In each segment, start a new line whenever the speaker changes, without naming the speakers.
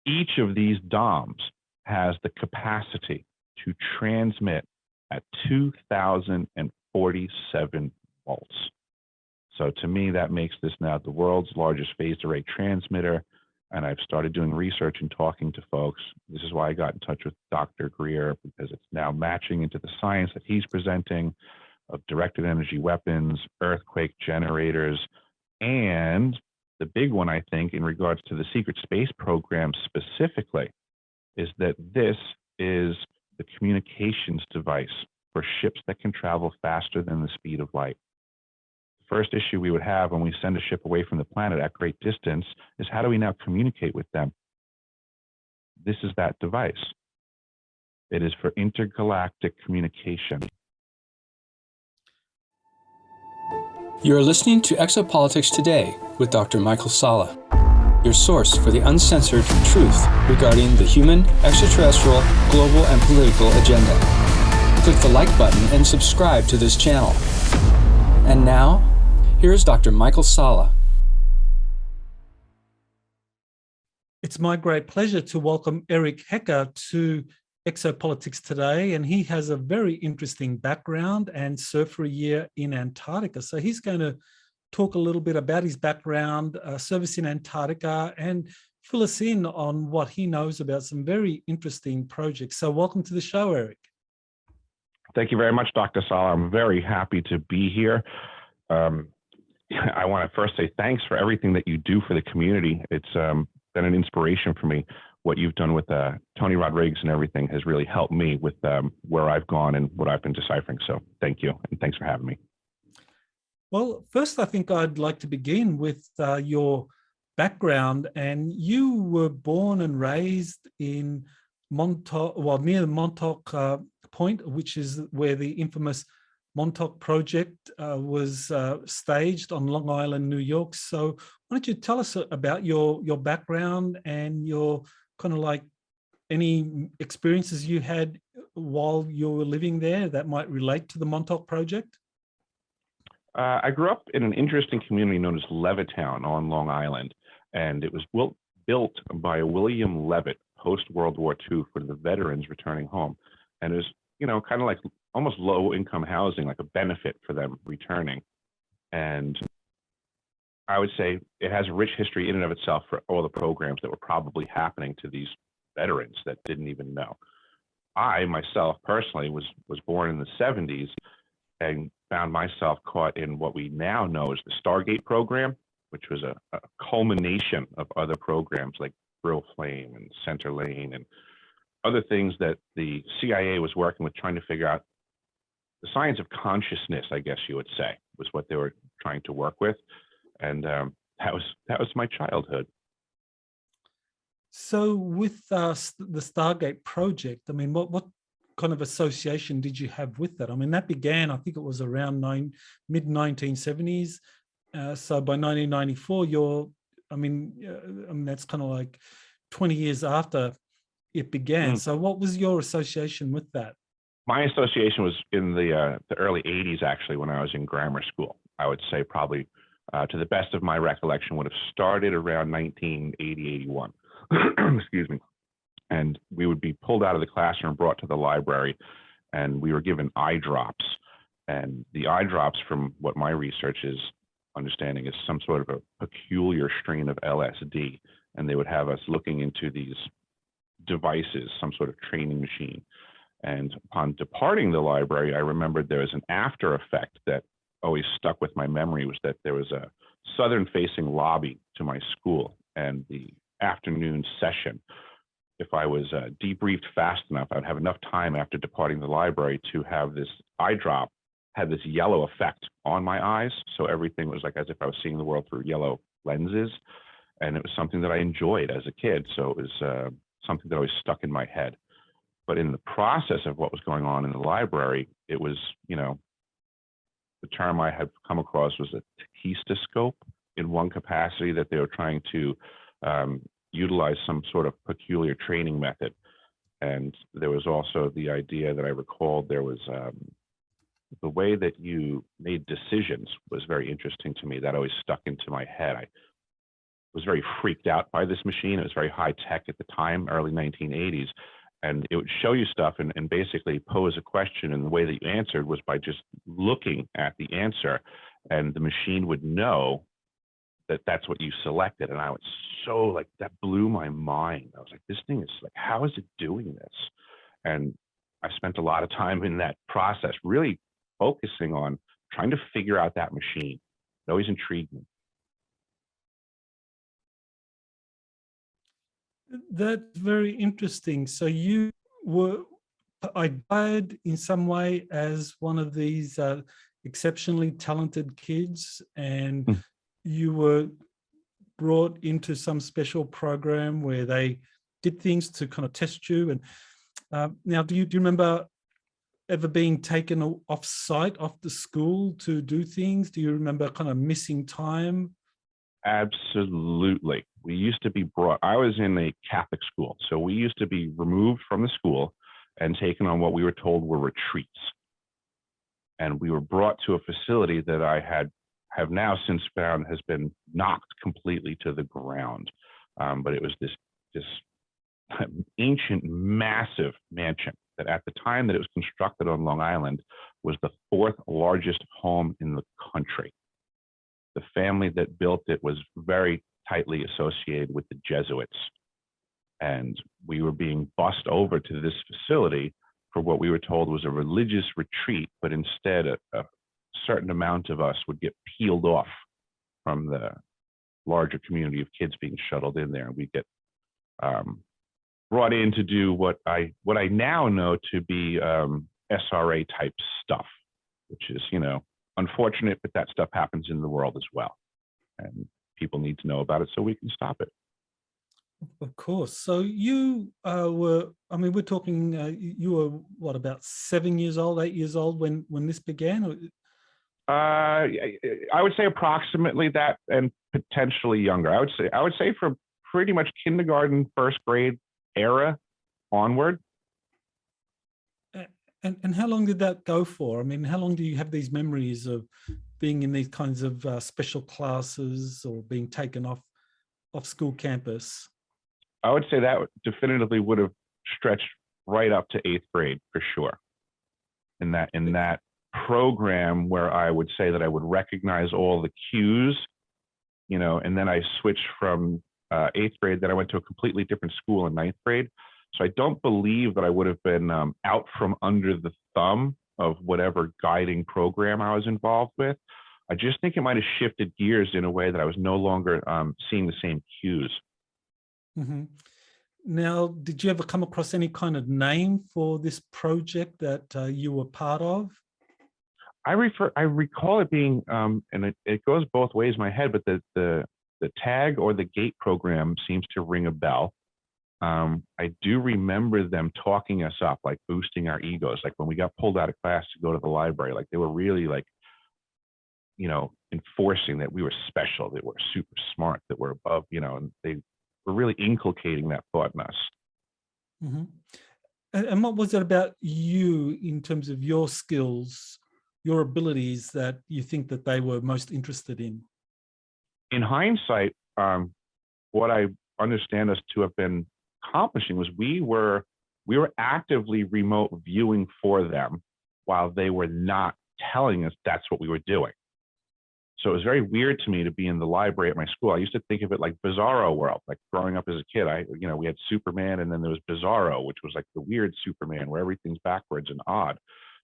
Each of these DOMs has the capacity to transmit at 2,047 volts. So to me, that makes this now the world's largest phased array transmitter. And I've started doing research and talking to folks. This is why I got in touch with Dr. Greer, because it's now matching into the science that he's presenting of directed energy weapons, earthquake generators, and the big one, I think, in regards to the secret space program specifically, is that this is the communications device for ships that can travel faster than the speed of light. The first issue we would have when we send a ship away from the planet at great distance is how do we now communicate with them? This is that device. It is for intergalactic communication.
You're listening to Exopolitics Today with Dr. Michael Salla, your source for the uncensored truth regarding the human, extraterrestrial, global, and political agenda. Click the like button and subscribe to this channel. And now, here's Dr. Michael Salla.
It's my great pleasure to welcome Eric Hecker to Exopolitics Today, and he has a very interesting background and served for a year in Antarctica. So he's going to talk a little bit about his background, service in Antarctica, and fill us in on what he knows about some very interesting projects. So welcome to the show, Eric.
Thank you very much, Dr. Salla. I'm very happy to be here. I want to first say thanks for everything that you do for the community. It's been an inspiration for me. What you've done with Tony Rodriguez and everything has really helped me with where I've gone and what I've been deciphering. So thank you, and thanks for having me.
Well, first, I think I'd like to begin with your background. And you were born and raised in near Montauk Point, which is where the infamous Montauk project was staged on Long Island, New York. So why don't you tell us about your background and your kind of like any experiences you had while you were living there that might relate to the Montauk project?
I grew up in an interesting community known as Levittown on Long Island, and it was built by William Levitt post-World War II for the veterans returning home. And it was, kind of like almost low-income housing, like a benefit for them returning. And I would say it has a rich history in and of itself for all the programs that were probably happening to these veterans that didn't even know. I, myself, personally, was born in the 70s and found myself caught in what we now know as the Stargate program, which was a culmination of other programs like Brill Flame and Center Lane and other things that the CIA was working with, trying to figure out the science of consciousness, I guess you would say, was what they were trying to work with. And that was my childhood.
So with the Stargate project, I mean, what kind of association did you have with that? I mean, that began, I think it was around mid-1970s. So by 1994, that's kind of like 20 years after it began. So what was your association with that?
My association was in the early 80s, actually, when I was in grammar school. I would say probably, to the best of my recollection, would have started around 1980, 81. Excuse me. And we would be pulled out of the classroom, brought to the library, and we were given eye drops. And the eye drops, from what my research is understanding, is some sort of a peculiar strain of LSD. And they would have us looking into these devices, some sort of training machine. And upon departing the library, I remembered there was an after effect that always stuck with my memory, was that there was a southern-facing lobby to my school, and the afternoon session, if I was debriefed fast enough, I'd have enough time after departing the library to have this eye drop had this yellow effect on my eyes. So everything was like as if I was seeing the world through yellow lenses. And it was something that I enjoyed as a kid. So it was something that always stuck in my head. But in the process of what was going on in the library, it was, the term I had come across was a tachistoscope in one capacity, that they were trying to utilize some sort of peculiar training method. And there was also the idea that I recalled there was the way that you made decisions was very interesting to me. That always stuck into my head. was very freaked out by this machine. It was very high tech at the time, early 1980s. And it would show you stuff and basically pose a question. And the way that you answered was by just looking at the answer. And the machine would know that that's what you selected. And I was so like, that blew my mind. I was like, this thing is like, how is it doing this? And I spent a lot of time in that process, really focusing on trying to figure out that machine. It always intrigued me.
That's very interesting. So you were identified in some way as one of these exceptionally talented kids, and you were brought into some special program where they did things to kind of test you. And now, do you remember ever being taken off site, off the school to do things? Do you remember kind of missing time?
Absolutely. We used to be brought, I was in a Catholic school, so we used to be removed from the school and taken on what we were told were retreats. And we were brought to a facility that I have now since found has been knocked completely to the ground. But it was this ancient, massive mansion that at the time that it was constructed on Long Island was the 4th largest home in the country. The family that built it was very tightly associated with the Jesuits. And we were being bussed over to this facility for what we were told was a religious retreat, but instead a certain amount of us would get peeled off from the larger community of kids being shuttled in there. And we get brought in to do what I now know to be SRA type stuff, which is, you know, unfortunate, but that stuff happens in the world as well. And people need to know about it so we can stop it.
Of course. So you were, I mean, we're talking, you were what, about 7 years old, 8 years old when this began?
I would say approximately that, and potentially younger. I would say from pretty much kindergarten, first grade era onward.
And how long did that go for? I mean, how long do you have these memories of being in these kinds of special classes or being taken off school campus?
I would say that definitively would have stretched right up to 8th grade for sure. In that program where I would say that I would recognize all the cues, you know, and then I switched from 8th grade, then I went to a completely different school in 9th grade. So I don't believe that I would have been out from under the thumb of whatever guiding program I was involved with. I just think it might have shifted gears in a way that I was no longer seeing the same cues.
Mm-hmm. Now, did you ever come across any kind of name for this project that you were part of?
I recall it being, and it goes both ways in my head, but the tag or the gate program seems to ring a bell. I do remember them talking us up, like boosting our egos. Like when we got pulled out of class to go to the library, like they were really like, you know, enforcing that we were special, that we're super smart, that we're above, you know, and they were really inculcating that thought in us.
Mm-hmm. And what was it about you in terms of your skills, your abilities, that you think that they were most interested in?
In hindsight, what I understand us to have been accomplishing was we were actively remote viewing for them while they were not telling us that's what we were doing. So it was very weird to me to be in the library at my school. I used to think of it like Bizarro world. Like growing up as a kid, we had Superman, and then there was Bizarro, which was like the weird Superman where everything's backwards and odd.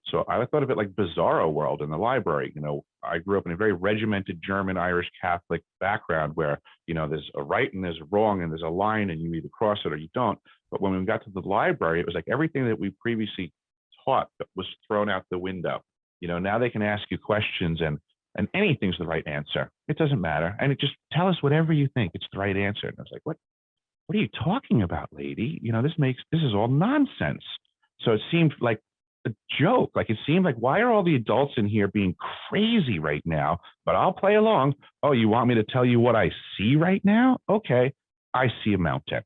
So I thought of it like Bizarro world in the library. You know, I grew up in a very regimented German, Irish Catholic background where, you know, there's a right and there's a wrong and there's a line and you either cross it or you don't. But when we got to the library, it was like everything that we previously taught was thrown out the window. You know, now they can ask you questions and anything's the right answer. It doesn't matter. And it just tell us whatever you think, it's the right answer. And I was like, what are you talking about, lady? You know, this is all nonsense. So it seemed like a joke. Like it seemed like, why are all the adults in here being crazy right now? But I'll play along. Oh, you want me to tell you what I see right now? Okay, I see a mountain.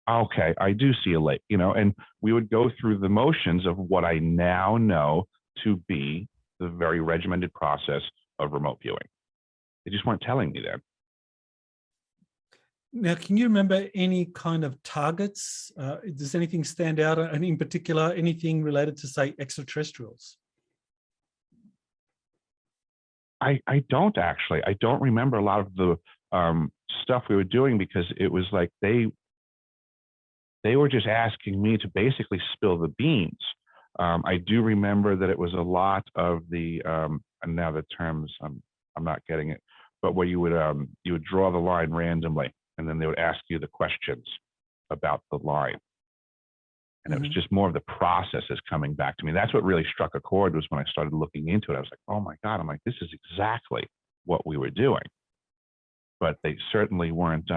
Okay, I do see a lake, you know, and we would go through the motions of what I now know to be the very regimented process of remote viewing. They just weren't telling me that.
Now, can you remember any kind of targets? Does anything stand out, and in particular, anything related to, say, extraterrestrials?
I don't actually. I don't remember a lot of the stuff we were doing, because it was like they were just asking me to basically spill the beans. I do remember that it was a lot of the, and now the terms, I'm not getting it, but where you would draw the line randomly, and then they would ask you the questions about the line. And it was just more of the processes coming back to me. That's what really struck a chord, was when I started looking into it. I was like, oh my God, I'm like, this is exactly what we were doing. But they certainly weren't,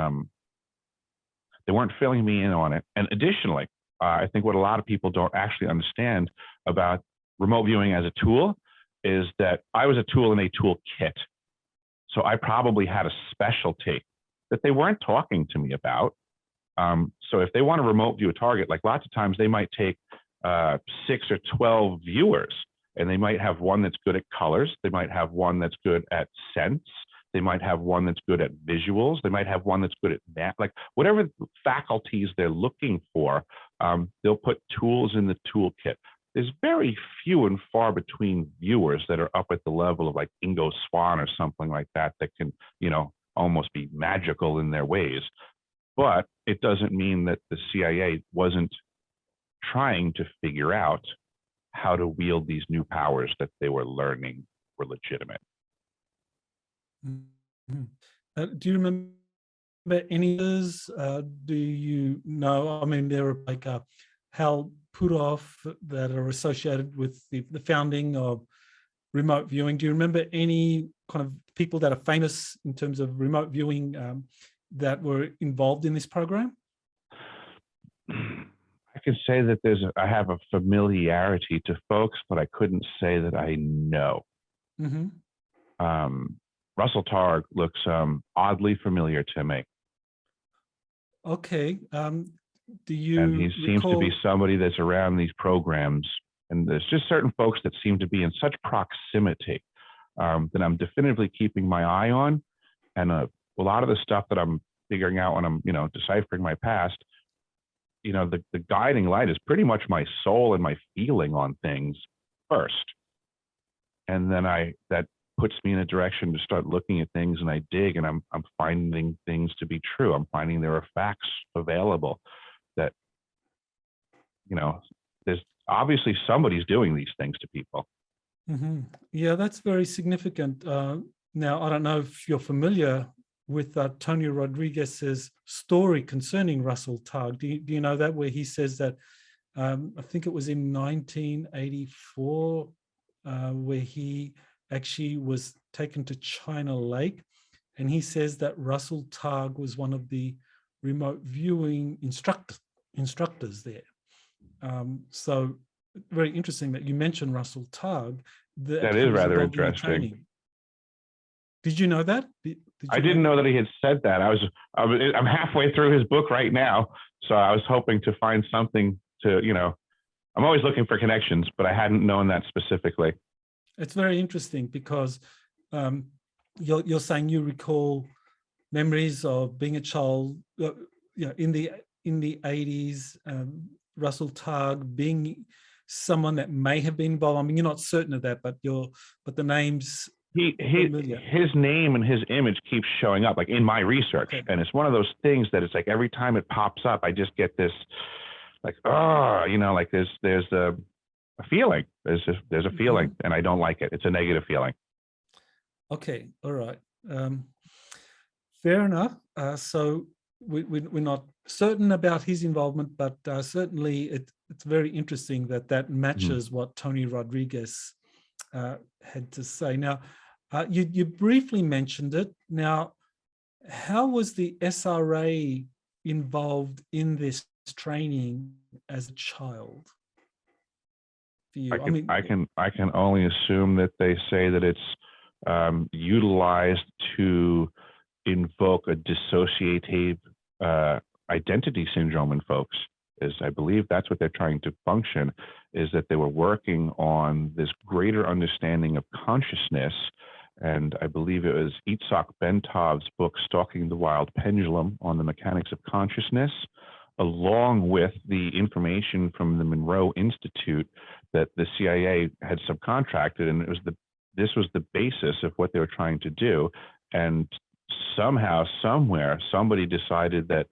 they weren't filling me in on it. And additionally, I think what a lot of people don't actually understand about remote viewing as a tool is that I was a tool in a tool kit. So I probably had a specialty that they weren't talking to me about. So if they want to remote view a target, like lots of times they might take 6 or 12 viewers, and they might have one that's good at colors. They might have one that's good at sense. They might have one that's good at visuals. They might have one that's good at math, like whatever faculties they're looking for, they'll put tools in the toolkit. There's very few and far between viewers that are up at the level of like Ingo Swann or something like that, that can, almost be magical in their ways. But it doesn't mean that the CIA wasn't trying to figure out how to wield these new powers that they were learning were legitimate.
Do you remember any others? Do you know? I mean, there are like Hal Puthoff that are associated with the founding of remote viewing. Do you remember any kind of people that are famous in terms of remote viewing that were involved in this program?
I can say that I have a familiarity to folks, but I couldn't say that I know. Russell Targ looks oddly familiar to me.
Okay. Do you?
And he seems to be somebody that's around these programs. And there's just certain folks that seem to be in such proximity that I'm definitively keeping my eye on. And a lot of the stuff that I'm figuring out when I'm, deciphering my past, the guiding light is pretty much my soul and my feeling on things first. And then that puts me in a direction to start looking at things, and I dig, and I'm finding things to be true. I'm finding there are facts available that, there's obviously somebody's doing these things to people.
Yeah, that's very significant. Now, I don't know if you're familiar with Tony Rodriguez's story concerning Russell Targ. Do you know that, where he says that, I think it was in 1984, where he actually was taken to China Lake, and he says that Russell Targ was one of the remote viewing instructors there. So very interesting that you mentioned Russell Targ.
That is rather interesting.
Did you know that?
I didn't know that he had said that. I'm halfway through his book right now, so I was hoping to find something to, I'm always looking for connections, but I hadn't known that specifically.
It's very interesting because you're saying you recall memories of being a child, in the 80s, Russell Targ being someone that may have been involved. I mean, you're not certain of that, but the names.
His name and his image keeps showing up, like in my research, okay. And it's one of those things that it's like every time it pops up, I just get this, like, like there's a feeling. There's a feeling, and I don't like it. It's a negative feeling.
Okay, all right, fair enough. So we're not certain about his involvement, but certainly it's very interesting that matches what Tony Rodriguez had to say. Now, you briefly mentioned it. Now, how was the SRA involved in this training as a child? For you?
I can only assume that they say that it's utilized to invoke a dissociative identity syndrome in folks. I believe that's what they're trying to function, is that they were working on this greater understanding of consciousness And I believe it was Itzhak Bentov's book, Stalking the Wild Pendulum on the Mechanics of Consciousness, along with the information from the Monroe Institute that the CIA had subcontracted. And this was the basis of what they were trying to do. And somehow, somewhere, somebody decided that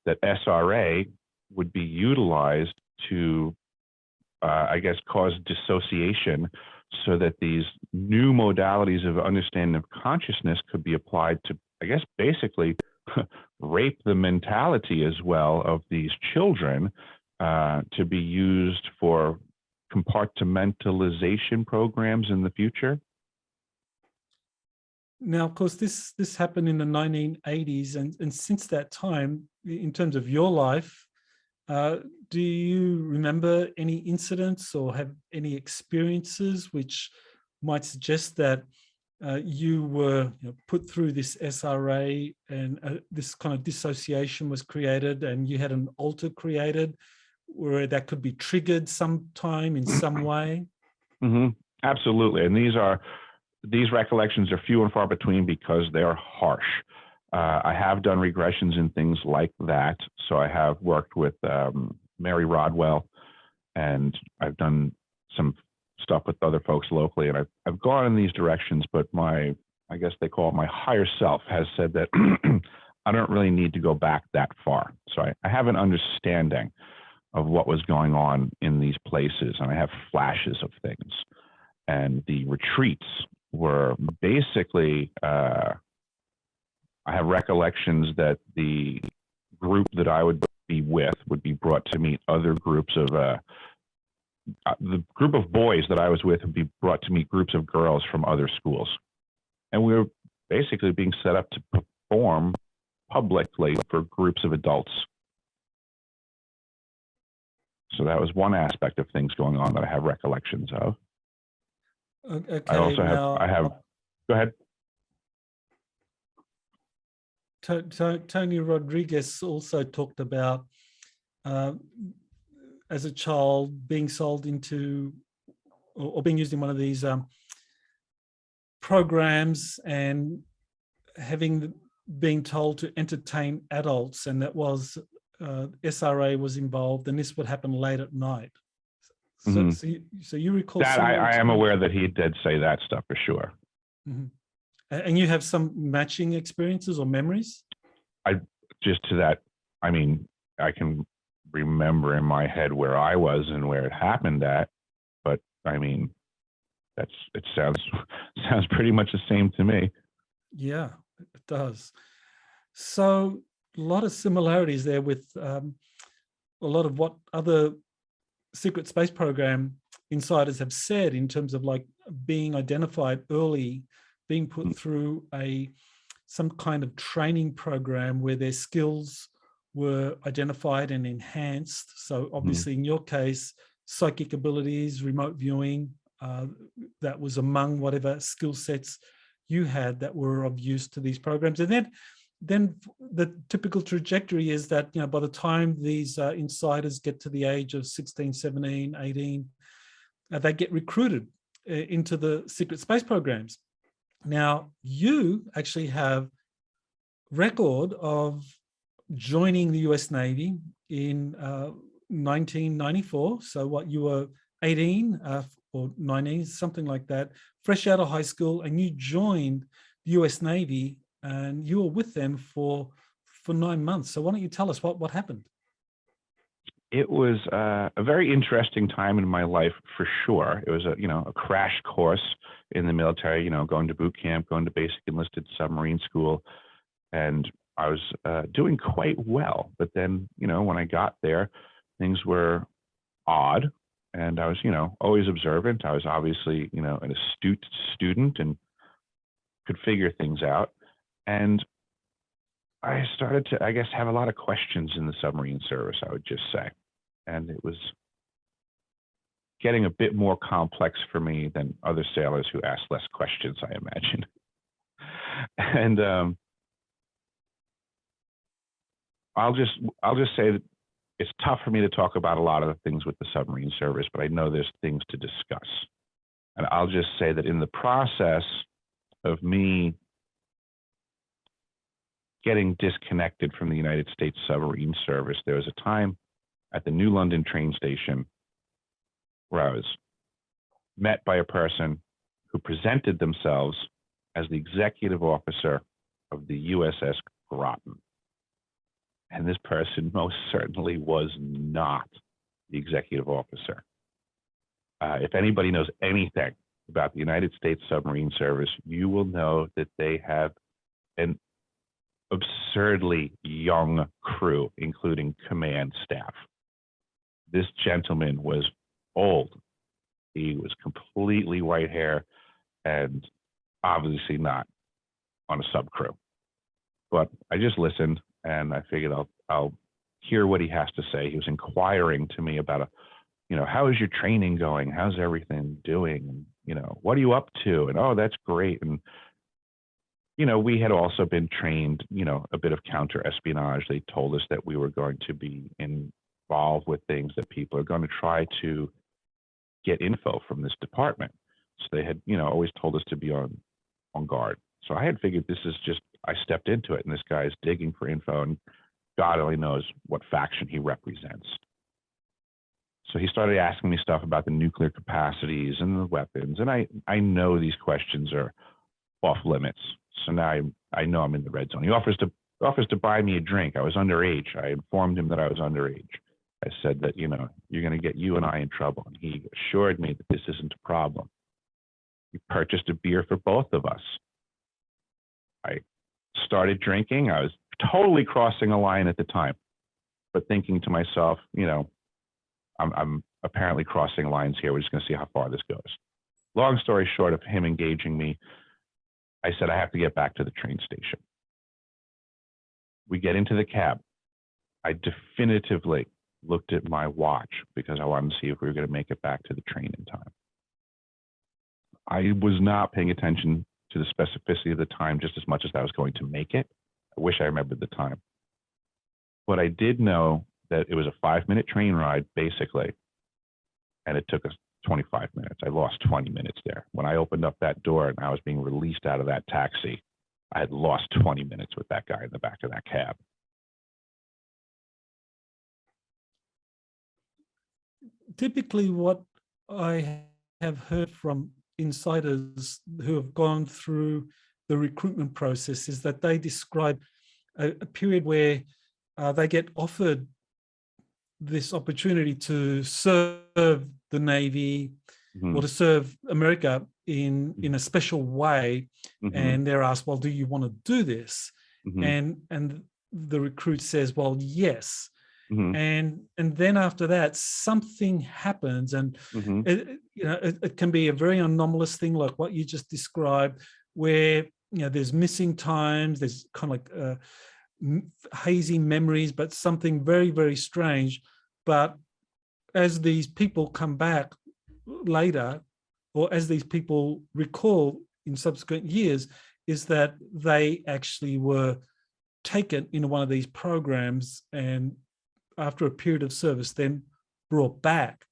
SRA would be utilized to, cause dissociation, so that these new modalities of understanding of consciousness could be applied to, basically rape the mentality as well of these children, to be used for compartmentalization programs in the future.
Now, of course, this happened in the 1980s, and since that time, in terms of your life, do you remember any incidents or have any experiences which might suggest that you were put through this SRA and this kind of dissociation was created, and you had an alter created where that could be triggered sometime in some way?
Mm-hmm. Absolutely. And these recollections are few and far between because they're harsh. I have done regressions and things like that. So I have worked with Mary Rodwell, and I've done some stuff with other folks locally, and I've gone in these directions, but I guess they call it my higher self, has said that I don't really need to go back that far. So I have an understanding of what was going on in these places, and I have flashes of things. And the retreats were basically, I have recollections that the group that I would be with would be brought to meet other groups of, the group of boys that I was with would be brought to meet groups of girls from other schools. And we were basically being set up to perform publicly for groups of adults. So that was one aspect of things going on that I have recollections of.
Okay,
I also have, go ahead.
Tony Rodriguez also talked about, as a child, being sold into or being used in one of these programs and being told to entertain adults, and that was SRA was involved, and this would happen late at night. So,
Mm-hmm.
so you recall
that I am aware that he did say that stuff for sure.
Mm-hmm. And you have some matching experiences or memories?
I can remember in my head where I was and where it happened at, but I mean, it sounds pretty much the same to me.
Yeah, it does. So a lot of similarities there with a lot of what other secret space program insiders have said in terms of like being identified early, being put through some kind of training program where their skills were identified and enhanced. So obviously in your case, psychic abilities, remote viewing, that was among whatever skill sets you had that were of use to these programs. And then the typical trajectory is that, by the time these insiders get to the age of 16, 17, 18, they get recruited into the secret space programs. Now, you actually have record of joining the US Navy in 1994. So what, you were 18 or 19, something like that, fresh out of high school, and you joined the US Navy, and you were with them for 9 months. So why don't you tell us what happened?
It was a very interesting time in my life for sure. It was a crash course in the military, going to boot camp, going to basic enlisted submarine school, and I was doing quite well. But then, when I got there, things were odd, and I was, always observant. I was obviously, an astute student and could figure things out. And I started to, have a lot of questions in the submarine service, I would just say. And it was getting a bit more complex for me than other sailors who asked less questions, I imagine. And I'll just say that it's tough for me to talk about a lot of the things with the submarine service, but I know there's things to discuss. And I'll just say that in the process, of me getting disconnected from the United States submarine service. There was a time at the New London train station where I was met by a person who presented themselves as the executive officer of the USS Groton. And this person most certainly was not the executive officer. If anybody knows anything about the United States submarine service, you will know that they have an absurdly young crew, including command staff. This gentleman was old. He was completely white hair and obviously not on a sub crew. But I just listened and I figured I'll hear what he has to say. He was inquiring to me about how is your training going? How's everything doing? And, what are you up to? And, oh, that's great. And, we had also been trained, a bit of counter espionage. They told us that we were going to be involved with things that people are going to try to get info from this department. So they had, always told us to be on guard. So I had figured this is just, I stepped into it and this guy is digging for info and God only knows what faction he represents. So he started asking me stuff about the nuclear capacities and the weapons. And I know these questions are off limits. So now I know I'm in the red zone. He offers to buy me a drink. I was underage. I informed him that I was underage. I said that, you're going to get you and I in trouble. And he assured me that this isn't a problem. He purchased a beer for both of us. I started drinking. I was totally crossing a line at the time, but thinking to myself, I'm apparently crossing lines here. We're just going to see how far this goes. Long story short of him engaging me, I said, I have to get back to the train station. We get into the cab. I definitively looked at my watch because I wanted to see if we were going to make it back to the train in time. I was not paying attention to the specificity of the time just as much as I was going to make it. I wish I remembered the time. But I did know that it was a 5-minute train ride, basically, and it took us 25 minutes. I lost 20 minutes there. When I opened up that door and I was being released out of that taxi, I had lost 20 minutes with that guy in the back of that cab.
Typically, what I have heard from insiders who have gone through the recruitment process is that they describe a period where they get offered this opportunity to serve the Navy or to serve America in a special way, and they're asked, well, do you want to do this? And the recruit says, well, yes. And then after that, something happens, and it can be a very anomalous thing like what you just described, where there's missing times, there's kind of like hazy memories, but something very, very strange. But as these people come back later, or as these people recall in subsequent years, is that they actually were taken into one of these programs and after a period of service then brought back.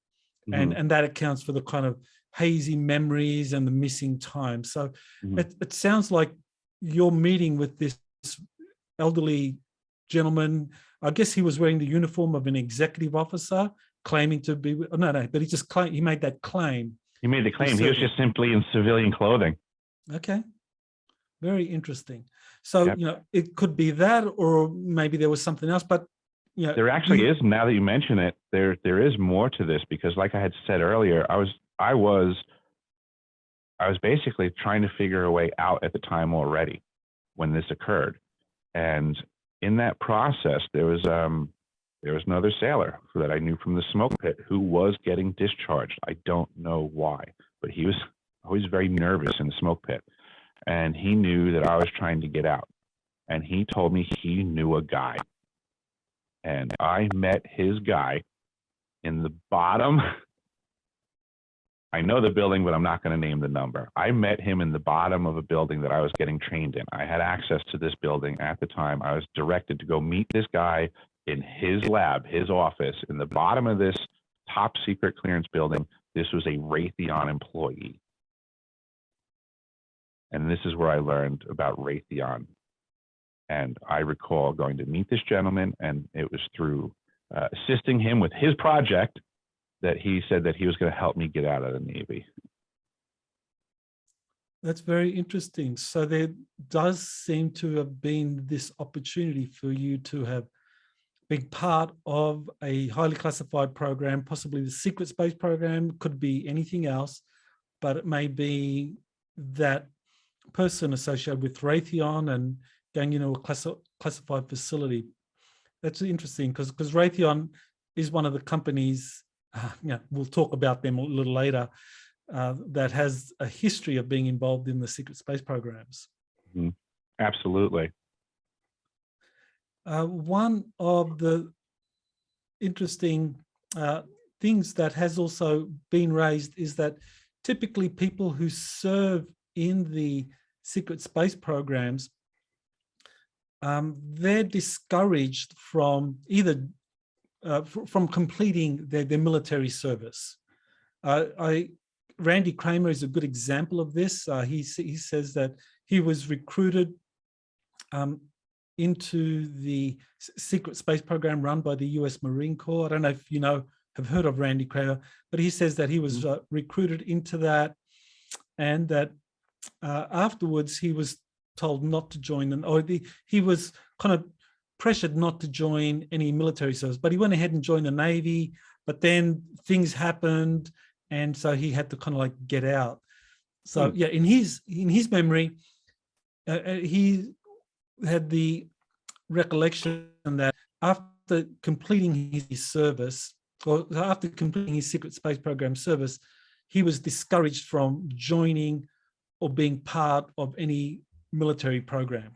And that accounts for the kind of hazy memories and the missing time. So it sounds like you're meeting with this elderly gentleman. I guess he was wearing the uniform of an executive officer, claiming to be, but he made that claim.
He made the claim. He was just simply in civilian clothing.
Okay. Very interesting. So, it could be that, or maybe there was something else, but
there actually is, now that you mention it, there is more to this, because like I had said earlier, I was basically trying to figure a way out at the time already when this occurred. And in that process, there was another sailor that I knew from the smoke pit who was getting discharged. I don't know why, but he was always very nervous in the smoke pit. And he knew that I was trying to get out. And he told me he knew a guy. And I met his guy in the bottom. I know the building, but I'm not going to name the number. I met him in the bottom of a building that I was getting trained in. I had access to this building at the time. I was directed to go meet this guy in his lab, his office, in the bottom of this top secret clearance building. This was a Raytheon employee. And this is where I learned about Raytheon. And I recall going to meet this gentleman, and it was through assisting him with his project that he said that he was going to help me get out of the Navy.
That's very interesting. So there does seem to have been this opportunity for you to have been part of a highly classified program, possibly the secret space program, could be anything else, but it may be that person associated with Raytheon and going into a classified facility. That's interesting because Raytheon is one of the companies, we'll talk about them a little later, that has a history of being involved in the secret space programs.
Mm-hmm. Absolutely.
One of the interesting things that has also been raised is that typically people who serve in the secret space programs, they're discouraged from either from completing their military service. Randy Kramer is a good example of this. He says that he was recruited into the secret space program run by the US Marine Corps. I don't know if have heard of Randy Kramer, but he says that he was recruited into that, and that afterwards he was told not to join, he was kind of pressured not to join any military service, but he went ahead and joined the Navy, but then things happened, and so he had to kind of like get out. So yeah, in his memory, he had the recollection that after completing his service, or after completing his secret space program service, he was discouraged from joining or being part of any military program.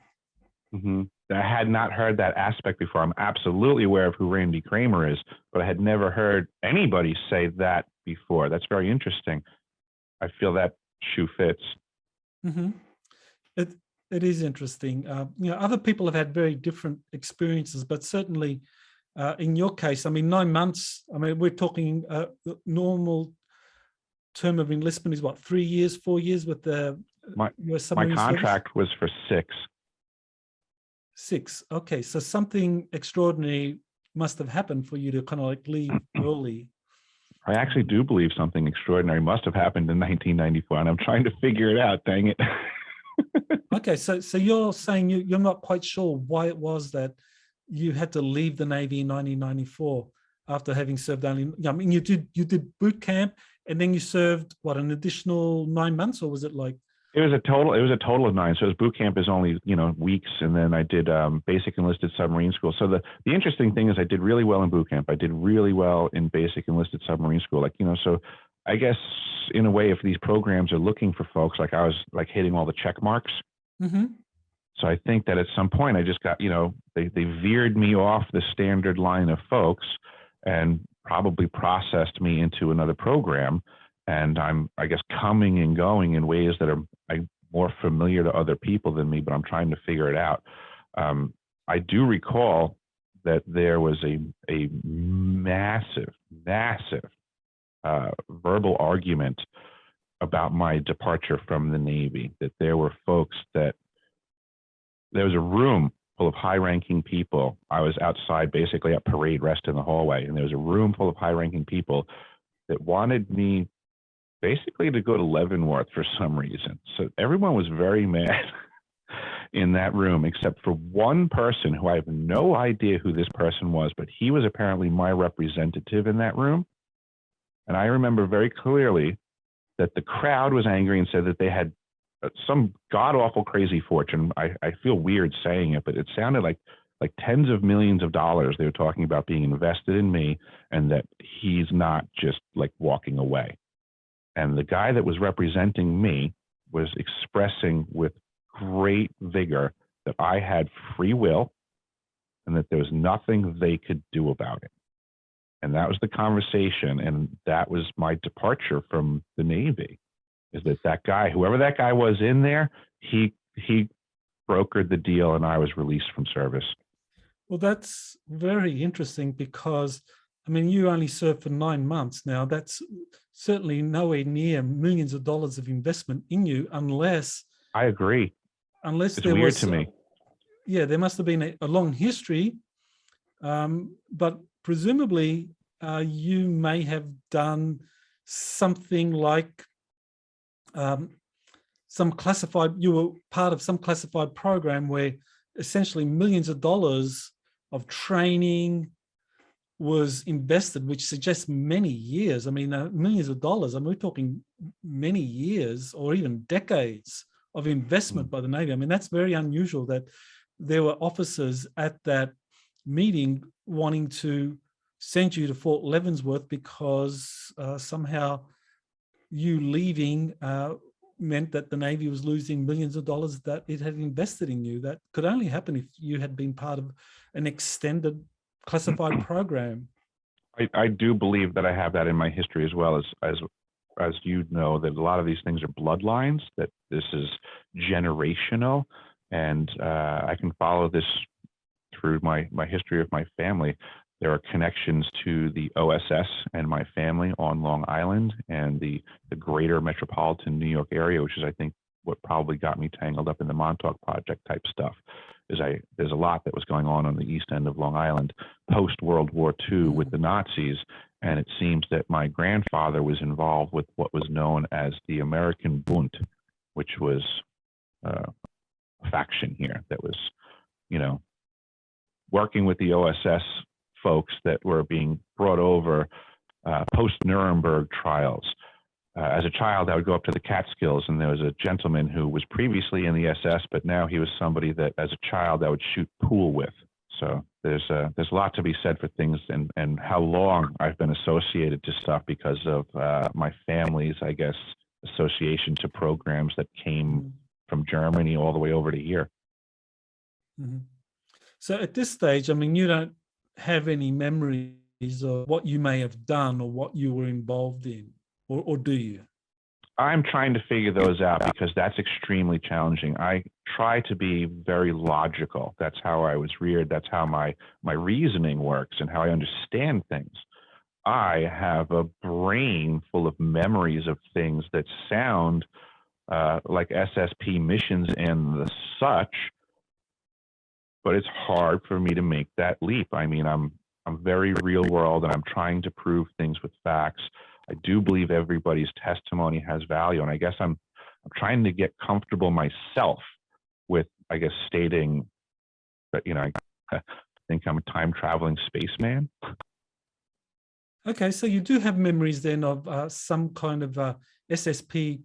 Mm-hmm. I had not heard that aspect before. I'm absolutely aware of who Randy Kramer is, but I had never heard anybody say that before. That's very interesting. I feel that shoe fits.
Mm-hmm. It is interesting. Other people have had very different experiences, but certainly in your case, 9 months, we're talking the normal term of enlistment is what, 3 years, 4 years with the US submarine
my contract
service?
was for 6.
6. Okay, so something extraordinary must have happened for you to kind of like leave early.
I actually do believe something extraordinary must have happened in 1994, and I'm trying to figure it out. Dang it.
Okay, so you're saying you're not quite sure why it was that you had to leave the Navy in 1994 after having served only. You did boot camp, and then you served what, an additional 9 months, or was it like? It was a
total of 9. So his boot camp is only weeks, and then I did basic enlisted submarine school. So the interesting thing is I did really well in boot camp. I did really well in basic enlisted submarine school. So I guess in a way, if these programs are looking for folks, like I was like hitting all the check marks.
Mm-hmm.
So I think that at some point I just got, they veered me off the standard line of folks and probably processed me into another program. And I'm, I guess, coming and going in ways that are more familiar to other people than me, but I'm trying to figure it out. I do recall that there was a massive verbal argument about my departure from the Navy, that there were folks that there was a room full of high-ranking people. I was outside basically at parade rest in the hallway, and there was a room full of high-ranking people that wanted me basically to go to Leavenworth for some reason. So everyone was very mad in that room, except for one person who I have no idea who this person was, but he was apparently my representative in that room. And I remember very clearly that the crowd was angry and said that they had some god-awful crazy fortune. I feel weird saying it, but it sounded like tens of millions of dollars they were talking about being invested in me, and that he's not just like walking away. And the guy that was representing me was expressing with great vigor that I had free will and that there was nothing they could do about it. And that was the conversation, and that was my departure from the Navy, is that guy, whoever that guy was in there, he brokered the deal and I was released from service.
Well, that's very interesting because, you only served for 9 months. Now, that's certainly nowhere near millions of dollars of investment in you unless
I agree.
Unless
It's
there
weird
was,
to me.
yeah, there must have been a long history, but presumably you may have done something like you were part of some classified program where essentially millions of dollars of training was invested, which suggests many years. I mean, millions of dollars. I mean, we're talking many years or even decades of investment by the Navy. I mean, that's very unusual that there were officers at that meeting wanting to send you to Fort Leavenworth because somehow you leaving meant that the Navy was losing millions of dollars that it had invested in you. That could only happen if you had been part of an extended classified program.
I do believe that I have that in my history as well, as you know, that a lot of these things are bloodlines, that this is generational, and I can follow this through my history of my family. There are connections to the OSS and my family on Long Island and the greater metropolitan New York area, which is, I think, what probably got me tangled up in the Montauk Project type stuff. There's a lot that was going on the east end of Long Island post World War II with the Nazis, and it seems that my grandfather was involved with what was known as the American Bund, which was a faction here that was, working with the OSS folks that were being brought over post-Nuremberg trials. As a child, I would go up to the Catskills, and there was a gentleman who was previously in the SS, but now he was somebody that, as a child, I would shoot pool with. So there's a lot to be said for things and how long I've been associated to stuff because of my family's, I guess, association to programs that came from Germany all the way over to here.
Mm-hmm. So at this stage, I mean, you don't have any memories of what you may have done or what you were involved in, or do you?
I'm trying to figure those out because that's extremely challenging. I try to be very logical. That's how I was reared. That's how my reasoning works and how I understand things. I have a brain full of memories of things that sound like SSP missions and the such, but it's hard for me to make that leap. I mean, I'm very real world, and I'm trying to prove things with facts. I do believe everybody's testimony has value, and I guess I'm trying to get comfortable myself with, I guess, stating that, I think I'm a time traveling spaceman.
Okay, so you do have memories then of some kind of SSP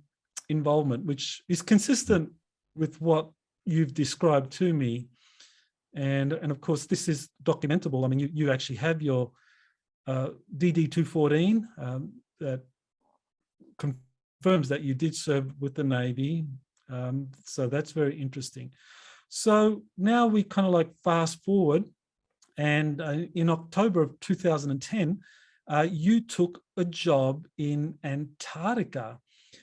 involvement, which is consistent with what you've described to me. And of course, this is documentable. I mean, you actually have your DD-214 that confirms that you did serve with the Navy. So that's very interesting. So now we kind of like fast forward, and in October of 2010, you took a job in Antarctica.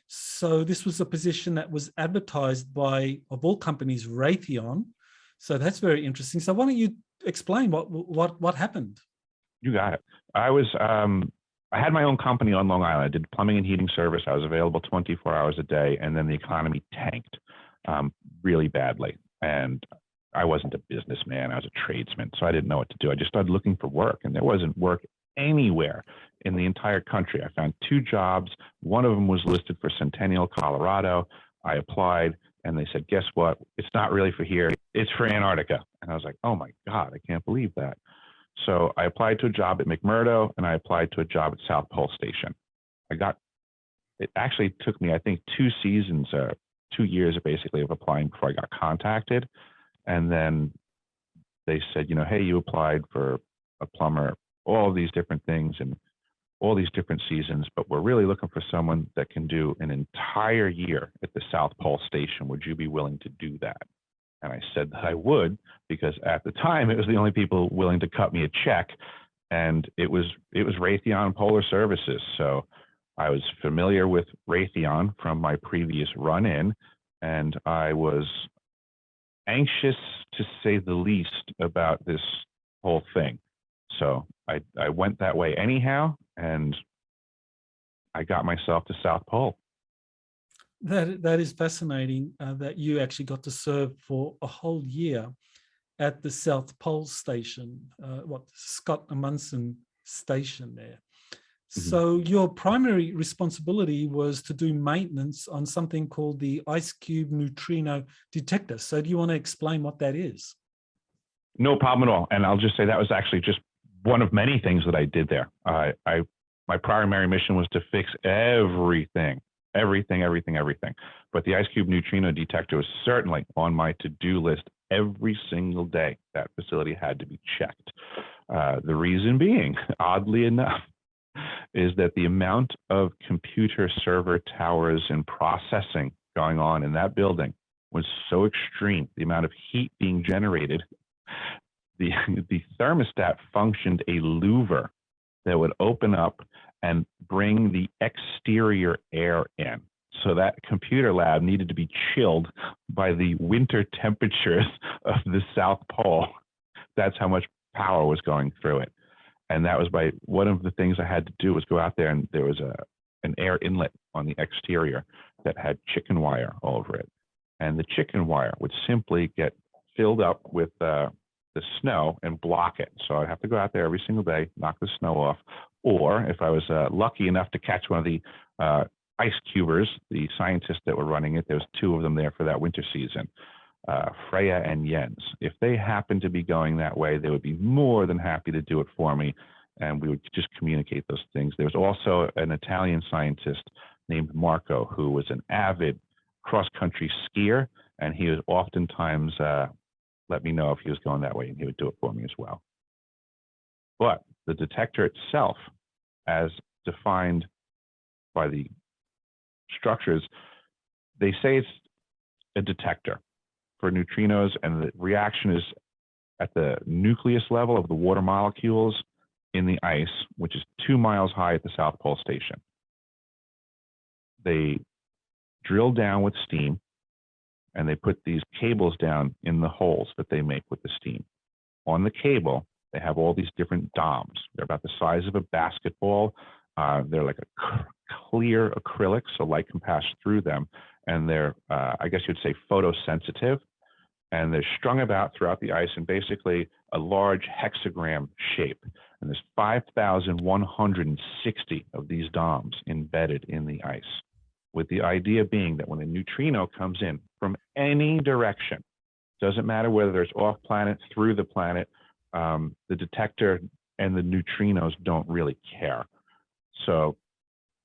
So this was a position that was advertised by, of all companies, Raytheon. So that's very interesting. So why don't you explain what happened?
You got it. I had my own company on Long Island. I did plumbing and heating service. I was available 24 hours a day, and then the economy tanked really badly. And I wasn't a businessman. I was a tradesman, so I didn't know what to do. I just started looking for work, and there wasn't work anywhere in the entire country. I found 2 jobs. One of them was listed for Centennial, Colorado. I applied, and they said, guess what? It's not really for here. It's for Antarctica. And I was like, oh my God, I can't believe that. So I applied to a job at McMurdo, and I applied to a job at South Pole Station. It actually took me, I think, 2 seasons, 2 years basically of applying before I got contacted. And then they said, hey, you applied for a plumber, all of these different things and all these different seasons, but we're really looking for someone that can do an entire year at the South Pole Station. Would you be willing to do that? And I said that I would, because at the time it was the only people willing to cut me a check, and it was Raytheon Polar Services. So I was familiar with Raytheon from my previous run-in, and I was anxious, to say the least, about this whole thing. So I went that way anyhow, and I got myself to South Pole.
That is fascinating that you actually got to serve for a whole year at the South Pole Station, Scott Amundsen Station there. So your primary responsibility was to do maintenance on something called the IceCube Neutrino Detector. So do you want to explain what that is?
No problem at all. And I'll just say that was actually just one of many things that I did there. My primary mission was to fix everything. But the IceCube Neutrino Detector was certainly on my to-do list every single day. That facility had to be checked. The reason being, oddly enough, is that the amount of computer server towers and processing going on in that building was so extreme. The amount of heat being generated, the thermostat functioned a louver that would open up and bring the exterior air in. So that computer lab needed to be chilled by the winter temperatures of the South Pole. That's how much power was going through it. And that was one of the things I had to do was go out there, and there was an air inlet on the exterior that had chicken wire all over it. And the chicken wire would simply get filled up with the snow and block it. So I'd have to go out there every single day, knock the snow off. Or if I was lucky enough to catch one of the ice cubers, the scientists that were running it, there was two of them there for that winter season, Freya and Jens. If they happened to be going that way, they would be more than happy to do it for me, and we would just communicate those things. There was also an Italian scientist named Marco, who was an avid cross-country skier, and he would oftentimes let me know if he was going that way, and he would do it for me as well. But the detector itself, as defined by the structures, they say it's a detector for neutrinos, and the reaction is at the nucleus level of the water molecules in the ice, which is 2 miles high at the South Pole Station. They drill down with steam, and they put these cables down in the holes that they make with the steam. On the cable, they have all these different DOMs. They're about the size of a basketball. They're like a clear acrylic, so light can pass through them. And they're, I guess you'd say, photosensitive. And they're strung about throughout the ice in basically a large hexagram shape. And there's 5,160 of these DOMs embedded in the ice, with the idea being that when a neutrino comes in from any direction, doesn't matter whether it's off planet, through the planet, the detector and the neutrinos don't really care. So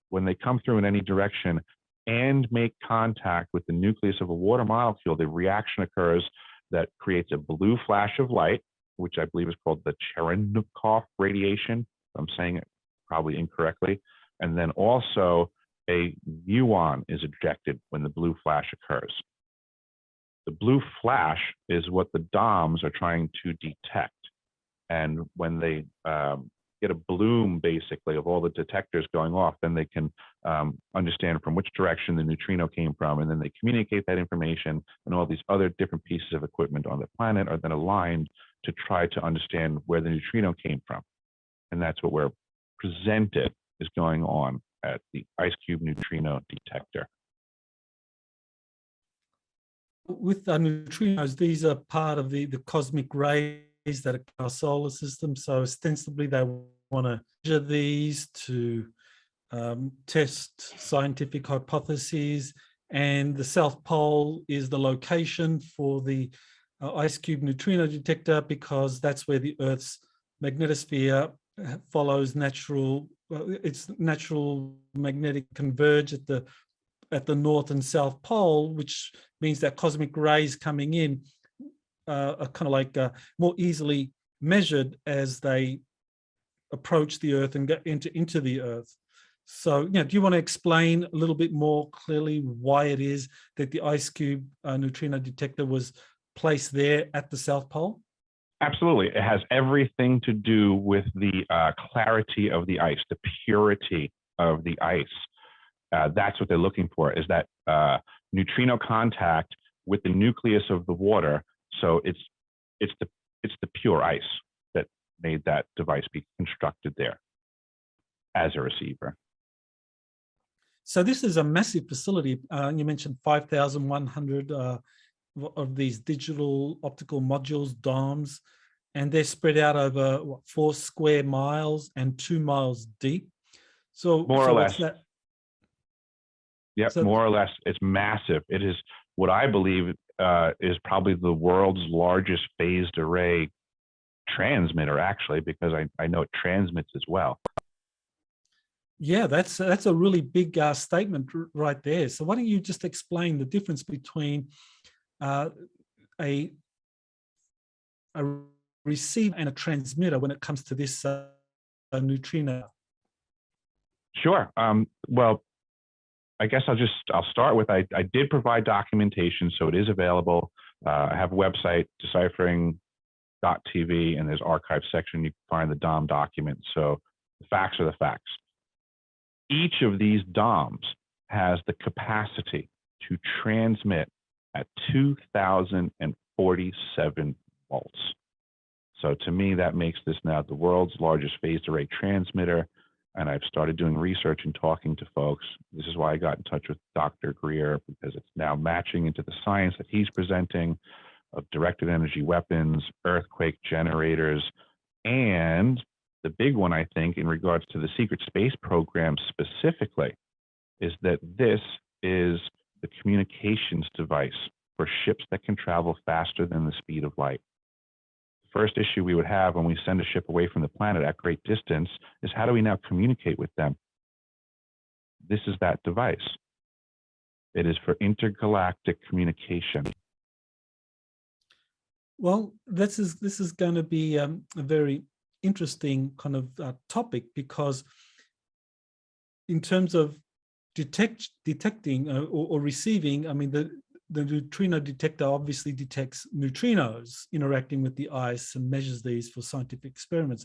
when they come through in any direction and make contact with the nucleus of a water molecule, the reaction occurs that creates a blue flash of light, which I believe is called the Cherenkov radiation. I'm saying it probably incorrectly. And then also a muon is ejected when the blue flash occurs. The blue flash is what the DOMs are trying to detect. And when they get a bloom, basically, of all the detectors going off, then they can understand from which direction the neutrino came from, and then they communicate that information, and all these other different pieces of equipment on the planet are then aligned to try to understand where the neutrino came from. And that's what we're presented is going on at the IceCube Neutrino Detector.
With the neutrinos, these are part of the cosmic rays that are our solar system. So ostensibly they want to measure these to test scientific hypotheses. And the South Pole is the location for the IceCube Neutrino Detector, because that's where the Earth's magnetosphere follows its natural magnetic converge at the North and South Pole, which means that cosmic rays coming in are kind of like more easily measured as they approach the Earth and get into the Earth. So, do you want to explain a little bit more clearly why it is that the IceCube Neutrino Detector was placed there at the South Pole?
Absolutely. It has everything to do with the clarity of the ice, the purity of the ice. That's what they're looking for, is that neutrino contact with the nucleus of the water. So it's the pure ice that made that device be constructed there as a receiver.
So this is a massive facility. You mentioned 5,100 of these digital optical modules, DOMs, and they're spread out over 4 square miles and 2 miles deep. So
More or
what's
less.
that?
Yep,
So,
more or less. It's massive. It is what I believe is probably the world's largest phased array transmitter, actually, because I know it transmits as well.
yeah, that's a really big statement right there. So why don't you just explain the difference between a receiver and a transmitter when it comes to this neutrino?
Sure. Well, I guess I'll start with I did provide documentation, so it is available. I have a website, deciphering.tv, and there's archive section. You can find the DOM document. So the facts are the facts. Each of these DOMs has the capacity to transmit at 2,047 volts. So to me, that makes this now the world's largest phased array transmitter. And I've started doing research and talking to folks. This is why I got in touch with Dr. Greer, because it's now matching into the science that he's presenting of directed energy weapons, earthquake generators, and the big one, I think, in regards to the secret space program specifically, is that this is the communications device for ships that can travel faster than the speed of light. First issue we would have when we send a ship away from the planet at great distance is how do we now communicate with them? This is that device. It is for intergalactic communication.
Well, this is going to be a very interesting kind of topic, because in terms of detecting or receiving, I mean, the neutrino detector obviously detects neutrinos interacting with the ice and measures these for scientific experiments.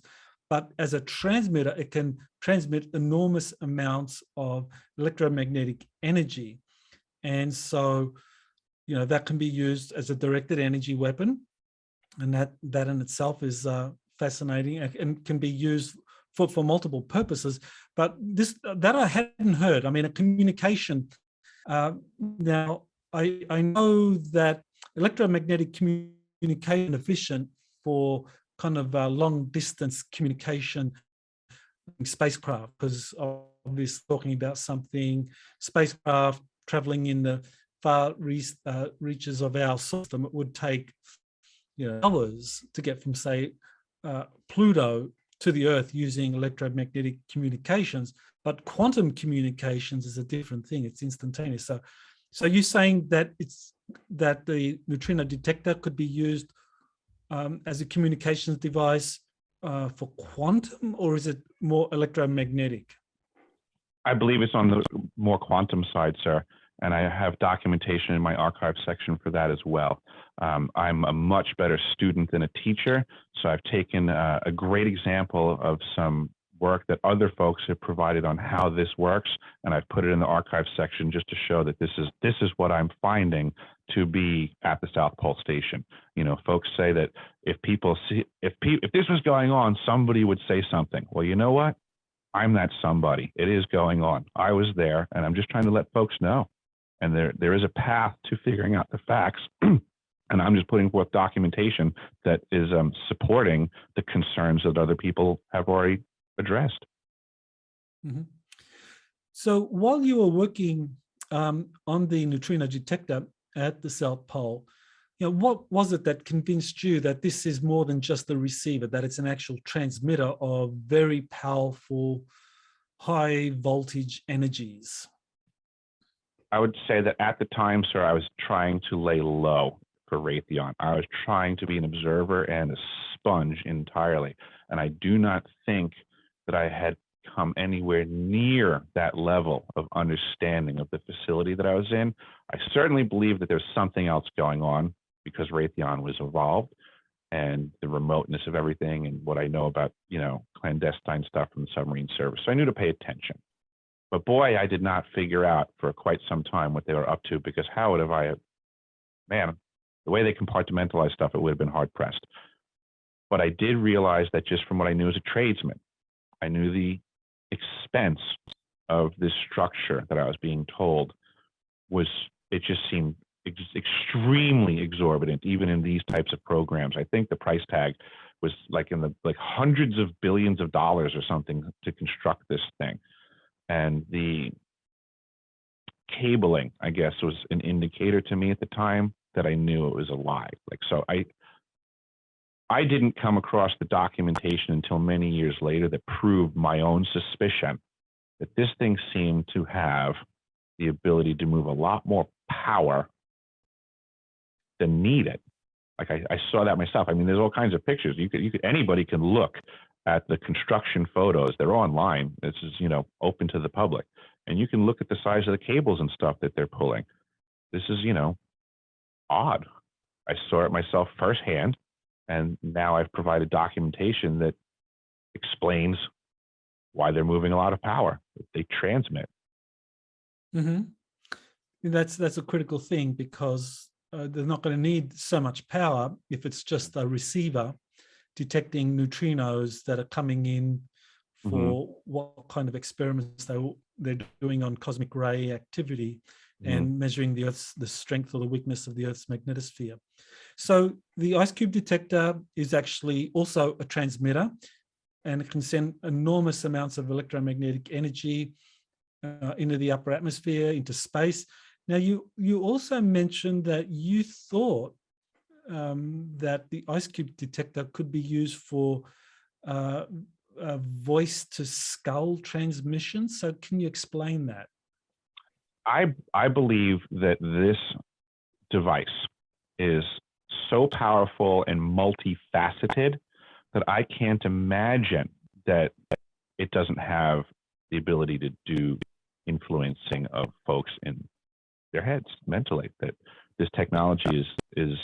But as a transmitter, it can transmit enormous amounts of electromagnetic energy. And so, you know, that can be used as a directed energy weapon. And that in itself is fascinating and can be used for multiple purposes. But that I hadn't heard. I mean, a communication. Now, I know that electromagnetic communication is efficient for kind of long distance communication in spacecraft, because obviously talking about something, spacecraft traveling in the far reaches of our system, it would take, you know, hours to get from, say, Pluto to the Earth using electromagnetic communications. But quantum communications is a different thing. It's instantaneous. So you're saying that the neutrino detector could be used as a communications device for quantum, or is it more electromagnetic?
I believe it's on the more quantum side, sir. And I have documentation in my archive section for that as well. I'm a much better student than a teacher. So I've taken a great example of some work that other folks have provided on how this works, and I've put it in the archive section just to show that this is what I'm finding to be at the South Pole Station. You know, folks say that if this was going on, somebody would say something. Well, you know what? I'm that somebody. It is going on. I was there, and I'm just trying to let folks know. And there is a path to figuring out the facts. And I'm just putting forth documentation that is supporting the concerns that other people have already addressed.
Mm-hmm. So while you were working on the neutrino detector at the South Pole, you know, what was it that convinced you that this is more than just a receiver, that it's an actual transmitter of very powerful, high voltage energies?
I would say that at the time, sir, I was trying to lay low for Raytheon. I was trying to be an observer and a sponge entirely. And I do not think that I had come anywhere near that level of understanding of the facility that I was in. I certainly believe that there's something else going on because Raytheon was evolved and the remoteness of everything and what I know about, you know, clandestine stuff from the submarine service. So I knew to pay attention. But boy, I did not figure out for quite some time what they were up to, because how would have man, the way they compartmentalize stuff, it would have been hard pressed. But I did realize that just from what I knew as a tradesman, I knew the expense of this structure that I was being told it just seemed extremely exorbitant, even in these types of programs. I think the price tag was like in the hundreds of billions of dollars or something to construct this thing. And the cabling, I guess, was an indicator to me at the time that I knew it was a lie. So I didn't come across the documentation until many years later that proved my own suspicion that this thing seemed to have the ability to move a lot more power than needed. Like I saw that myself. I mean, there's all kinds of pictures. Anybody can look at the construction photos. They're online. This is, open to the public. And you can look at the size of the cables and stuff that they're pulling. This is, odd. I saw it myself firsthand. And now I've provided documentation that explains why they're moving a lot of power that they transmit.
Mm-hmm. That's a critical thing, because they're not going to need so much power if it's just a receiver detecting neutrinos that are coming in for what kind of experiments they're doing on cosmic ray activity and measuring the strength or the weakness of the Earth's magnetosphere. So the IceCube detector is actually also a transmitter, and it can send enormous amounts of electromagnetic energy into the upper atmosphere, into space. Now, you also mentioned that you thought that the IceCube detector could be used for voice-to-skull transmission. So can you explain that?
I believe that this device is so powerful and multifaceted that I can't imagine that it doesn't have the ability to do influencing of folks in their heads mentally, that this technology is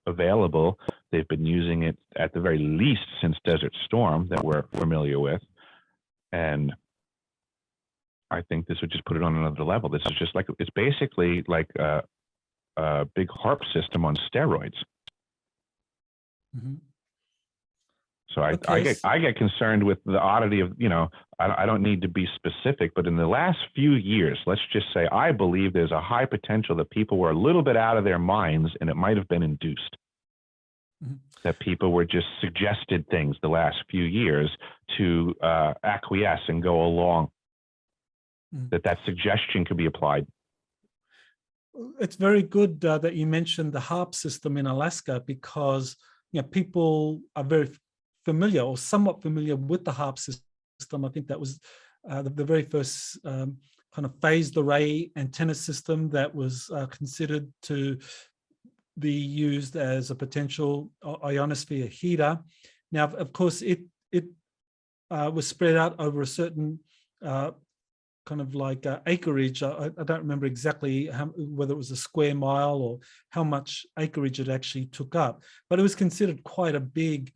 available. They've been using it at the very least since Desert Storm that we're familiar with. And I think this would just put it on another level. This is just it's basically like a big HAARP system on steroids.
Mm-hmm.
So I get concerned with the oddity of, I don't need to be specific, but in the last few years, let's just say, I believe there's a high potential that people were a little bit out of their minds, and it might have been induced. Mm-hmm. That people were just suggested things the last few years to acquiesce and go along. Mm-hmm. That suggestion could be applied.
It's very good that you mentioned the HAARP system in Alaska, because people are very familiar or somewhat familiar with the HAARP system. I think that was the very first kind of phased array antenna system that was considered to be used as a potential ionosphere heater. Now, of course, it was spread out over a certain kind of like acreage. I don't remember exactly whether it was a square mile or how much acreage it actually took up, but it was considered quite a big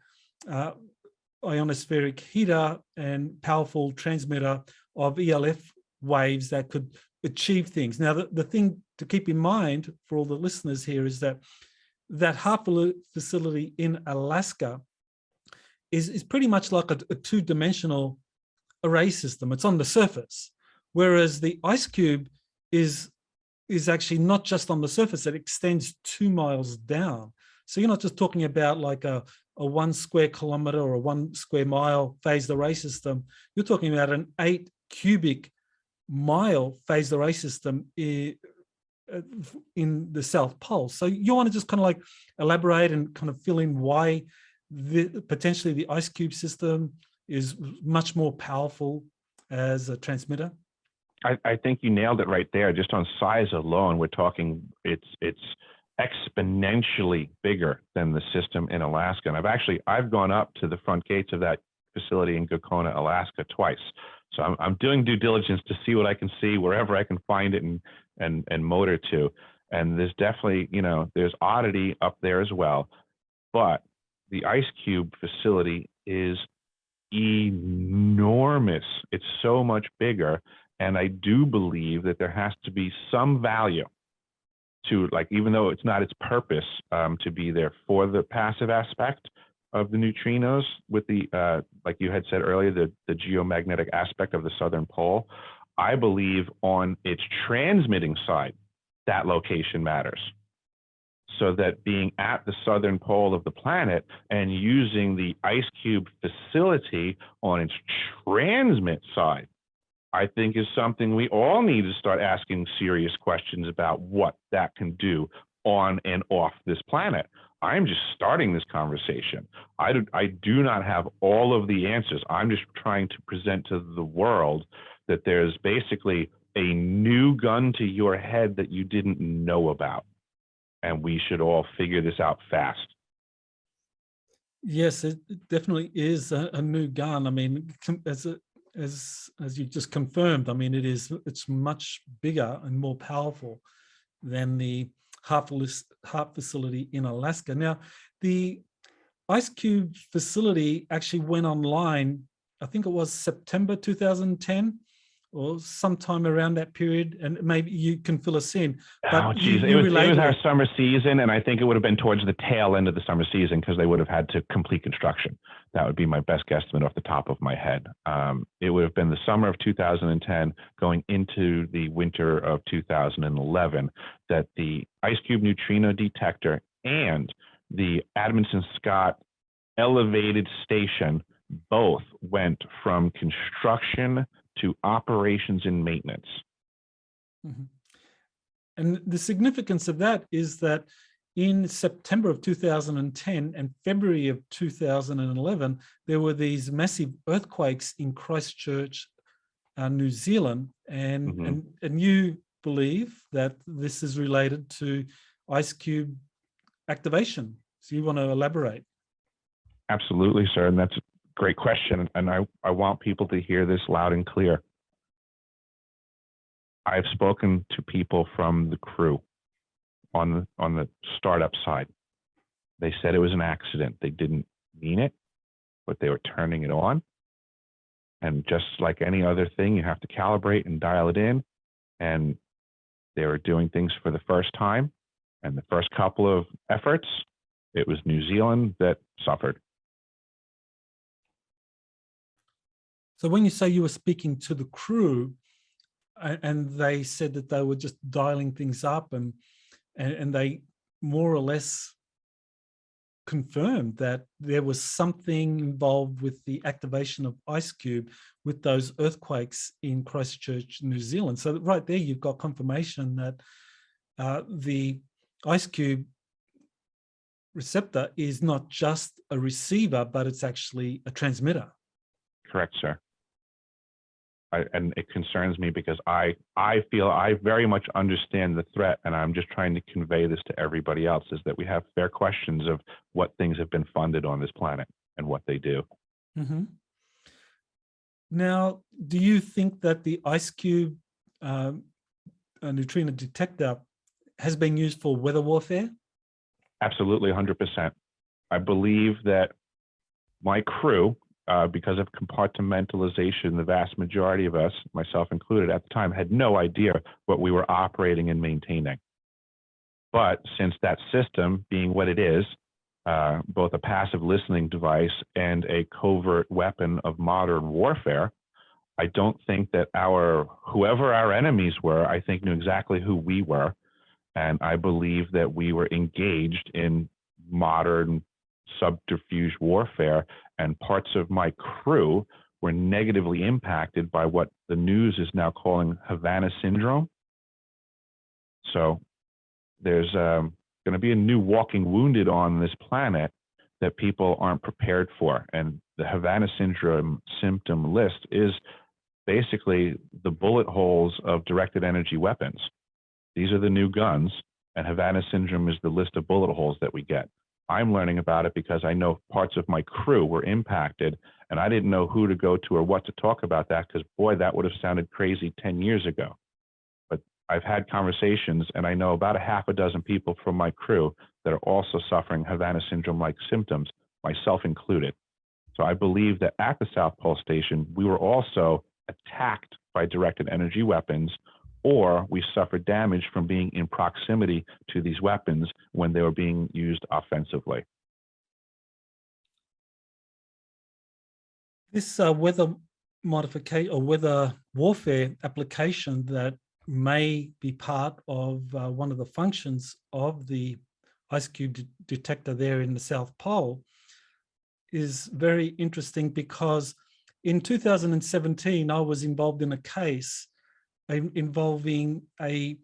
ionospheric heater and powerful transmitter of ELF waves that could achieve things. Now, the thing to keep in mind for all the listeners here is that HAARP facility in Alaska is pretty much like a two-dimensional array system. It's on the surface, whereas the IceCube is actually not just on the surface, it extends 2 miles down. So you're not just talking about like a 1 square kilometer or a 1 square mile phased array system. You're talking about an 8 cubic mile phased array system in the South Pole. So you want to just kind of like elaborate and kind of fill in why potentially the IceCube system is much more powerful as a transmitter?
I think you nailed it right there. Just on size alone, we're talking it's exponentially bigger than the system in Alaska. And I've gone up to the front gates of that facility in Gakona, Alaska twice. So I'm doing due diligence to see what I can see wherever I can find it and motor to. And there's definitely, there's oddity up there as well. But the IceCube facility is enormous. It's so much bigger. And I do believe that there has to be some value to, like, even though it's not its purpose to be there for the passive aspect of the neutrinos with the, like you had said earlier, the geomagnetic aspect of the southern pole. I believe on its transmitting side, that location matters. So that being at the southern pole of the planet and using the IceCube facility on its transmit side, I think is something we all need to start asking serious questions about what that can do on and off this planet. I'm just starting this conversation. I do not have all of the answers. I'm just trying to present to the world that there's basically a new gun to your head that you didn't know about. And we should all figure this out fast.
Yes, it definitely is a new gun. I mean, as you just confirmed, I mean, it's much bigger and more powerful than the HAARP facility in Alaska. Now, the IceCube facility actually went online, I think it was September 2010 or sometime around that period, and maybe you can fill us in. But
it was our summer season, and I think it would have been towards the tail end of the summer season because they would have had to complete construction. That would be my best guesstimate off the top of my head. It would have been the summer of 2010 going into the winter of 2011 that the IceCube Neutrino Detector and the Amundsen-Scott elevated station both went from construction to operations and maintenance.
Mm-hmm. And the significance of that is that in September of 2010 and February of 2011, there were these massive earthquakes in Christchurch, New Zealand, and you believe that this is related to IceCube activation. So you want to elaborate?
Absolutely, sir, and that's great question, and I want people to hear this loud and clear. I've spoken to people from the crew on the startup side. They said it was an accident. They didn't mean it, but they were turning it on. And just like any other thing, you have to calibrate and dial it in. And they were doing things for the first time. And the first couple of efforts, it was New Zealand that suffered.
So when you say you were speaking to the crew and they said that they were just dialing things up and they more or less confirmed that there was something involved with the activation of IceCube with those earthquakes in Christchurch, New Zealand. So right there, you've got confirmation that the IceCube receptor is not just a receiver, but it's actually a transmitter.
Correct, sir. And it concerns me because I feel I very much understand the threat, and I'm just trying to convey this to everybody else, is that we have fair questions of what things have been funded on this planet and what they do.
Mm-hmm. Now, do you think that the IceCube neutrino detector has been used for weather warfare?
Absolutely, 100%. I believe that my crew, because of compartmentalization, the vast majority of us, myself included at the time, had no idea what we were operating and maintaining. But since that system, being what it is, both a passive listening device and a covert weapon of modern warfare, I don't think that whoever our enemies were, I think knew exactly who we were. And I believe that we were engaged in modern subterfuge warfare, and parts of my crew were negatively impacted by what the news is now calling Havana Syndrome. So there's going to be a new walking wounded on this planet that people aren't prepared for. And the Havana Syndrome symptom list is basically the bullet holes of directed energy weapons. These are the new guns, and Havana Syndrome is the list of bullet holes that we get. I'm learning about it because I know parts of my crew were impacted, and I didn't know who to go to or what to talk about that, because boy, that would have sounded crazy 10 years ago. But I've had conversations, and I know about a half a dozen people from my crew that are also suffering Havana Syndrome-like symptoms, myself included. So I believe that at the South Pole Station, we were also attacked by directed energy weapons, or we suffered damage from being in proximity to these weapons when they were being used offensively.
This weather modification or weather warfare application that may be part of one of the functions of the IceCube detector there in the South Pole is very interesting, because in 2017, I was involved in a case involving an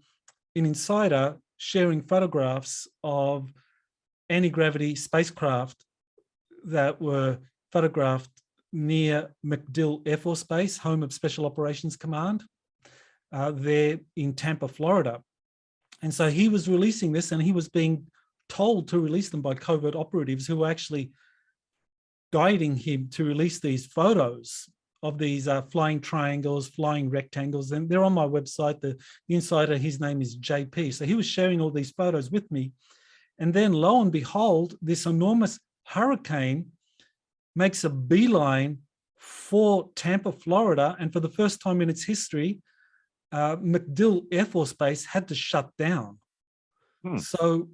insider sharing photographs of anti-gravity spacecraft that were photographed near MacDill Air Force Base, home of Special Operations Command, there in Tampa, Florida. And so he was releasing this, and he was being told to release them by covert operatives who were actually guiding him to release these photos of these flying triangles, flying rectangles, and they're on my website. The insider, his name is JP. So he was sharing all these photos with me. And then lo and behold, this enormous hurricane makes a beeline for Tampa, Florida. And for the first time in its history, MacDill Air Force Base had to shut down. So,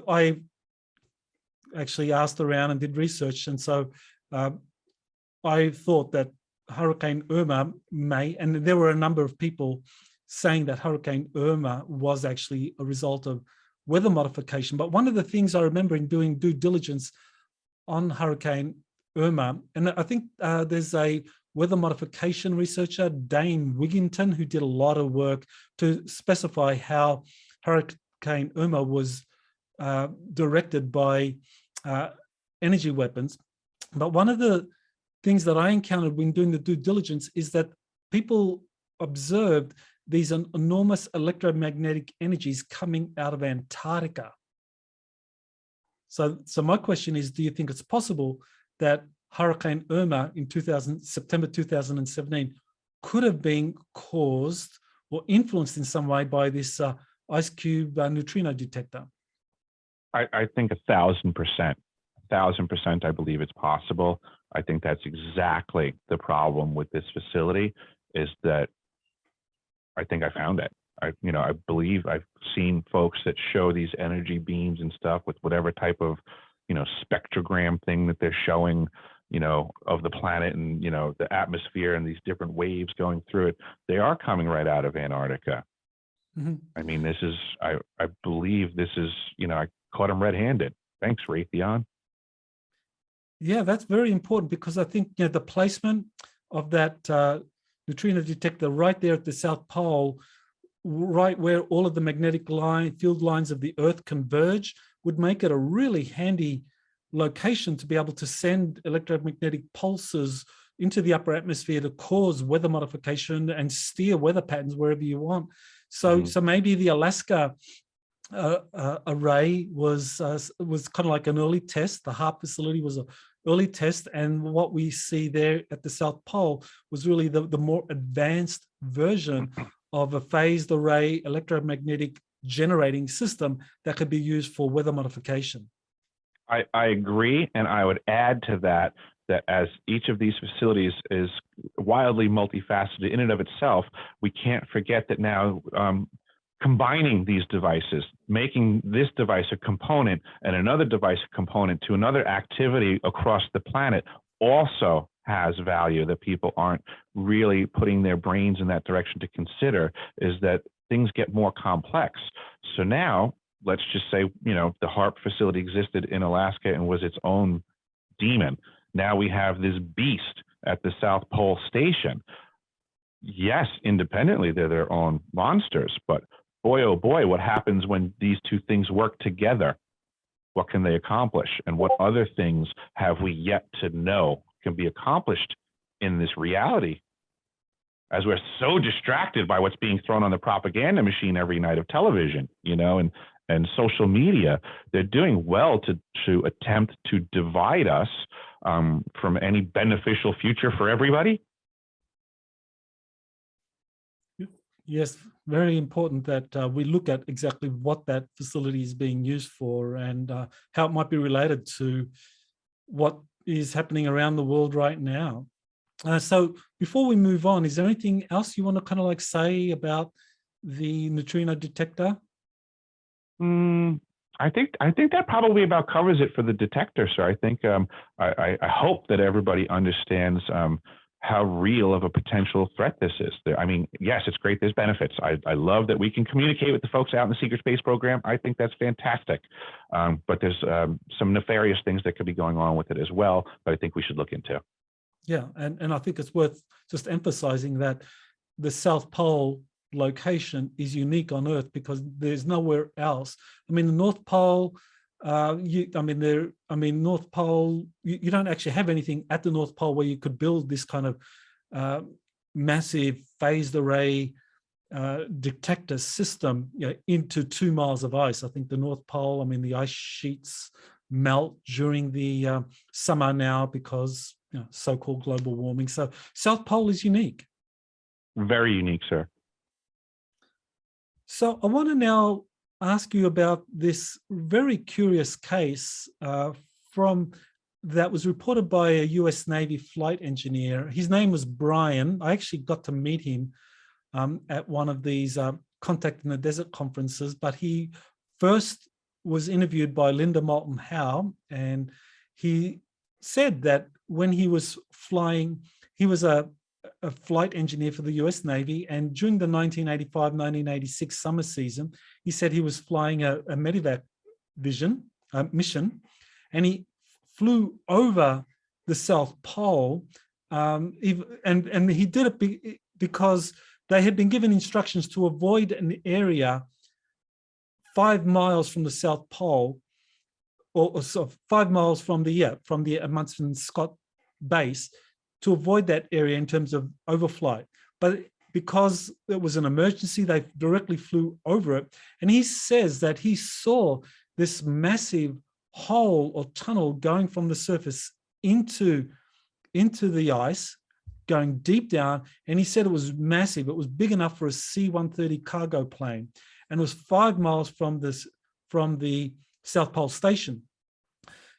I actually asked around and did research. And so I thought that Hurricane Irma may, and there were a number of people saying that Hurricane Irma was actually a result of weather modification. But one of the things I remember in doing due diligence on Hurricane Irma, and I think there's a weather modification researcher, Dane Wigginton, who did a lot of work to specify how Hurricane Irma was directed by energy weapons. But one of the things that I encountered when doing the due diligence is that people observed these enormous electromagnetic energies coming out of Antarctica. So my question is, do you think it's possible that Hurricane Irma in September 2017 could have been caused or influenced in some way by this IceCube neutrino detector?
I think 1,000%. 1,000%, I believe it's possible. I think that's exactly the problem with this facility, is that I think I found it. I believe I've seen folks that show these energy beams and stuff with whatever type of, spectrogram thing that they're showing, of the planet and, the atmosphere and these different waves going through it. They are coming right out of Antarctica.
Mm-hmm.
I mean, this is, I believe this is, I caught them red-handed. Thanks, Raytheon.
Yeah, that's very important, because I think the placement of that neutrino detector right there at the South Pole, right where all of the magnetic field lines of the Earth converge, would make it a really handy location to be able to send electromagnetic pulses into the upper atmosphere to cause weather modification and steer weather patterns wherever you want. So, so maybe the Alaska array was kind of like an early test. The HAARP facility was an early test, and what we see there at the South Pole was really the more advanced version of a phased array electromagnetic generating system that could be used for weather modification.
I agree, and I would add to that as each of these facilities is wildly multifaceted in and of itself, we can't forget that now combining these devices, making this device a component and another device a component to another activity across the planet also has value that people aren't really putting their brains in that direction to consider, is that things get more complex. So now, let's just say, the HAARP facility existed in Alaska and was its own demon. Now we have this beast at the South Pole Station. Yes, independently, they're their own monsters, but boy, oh boy, what happens when these two things work together? What can they accomplish? And what other things have we yet to know can be accomplished in this reality? As we're so distracted by what's being thrown on the propaganda machine every night of television, and social media, they're doing well to attempt to divide us from any beneficial future for everybody.
Yes, very important that we look at exactly what that facility is being used for, and how it might be related to what is happening around the world right now. So before we move on, is there anything else you want to kind of say about the neutrino detector?
I think that probably about covers it for the detector, sir. I think I hope that everybody understands how real of a potential threat this is. I mean, yes, it's great. There's benefits. I love that we can communicate with the folks out in the secret space program. I think that's fantastic. But there's some nefarious things that could be going on with it as well, that I think we should look into.
Yeah, and I think it's worth just emphasizing that the South Pole location is unique on Earth because there's nowhere else. I mean, the North Pole, North Pole, you don't actually have anything at the North Pole where you could build this kind of massive phased array detector system, into 2 miles of ice. I think the North Pole, the ice sheets melt during the summer now because so-called global warming. So South Pole is unique.
Very unique, sir.
So I want to now ask you about this very curious case that was reported by a US Navy flight engineer. His name was Brian. I actually got to meet him at one of these Contact in the Desert conferences, but he first was interviewed by Linda Moulton Howe, and he said that when he was flying, he was a flight engineer for the US Navy, and during the 1985-1986 summer season, he said he was flying a medevac mission, and he flew over the South Pole, and he did it because they had been given instructions to avoid an area 5 miles from the South Pole, or so 5 miles from the Amundsen Scott base, to avoid that area in terms of overflight. But because it was an emergency, they directly flew over it. And he says that he saw this massive hole or tunnel going from the surface into the ice, going deep down. And he said it was massive. It was big enough for a C-130 cargo plane, and it was 5 miles from the South Pole Station.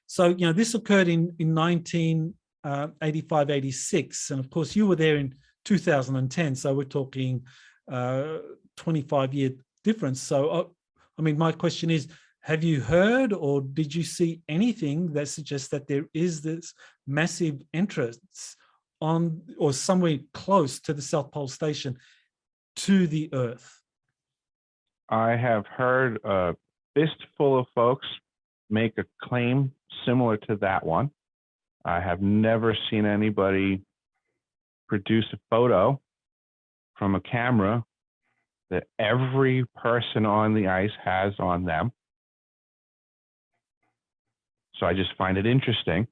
So, this occurred in 1985, 86. And of course, you were there in 2010. So we're talking 25-year difference. So, my question is, have you heard or did you see anything that suggests that there is this massive entrance on or somewhere close to the South Pole Station to the Earth?
I have heard a fistful of folks make a claim similar to that one. I have never seen anybody produce a photo from a camera that every person on the ice has on them. So I just find it interesting.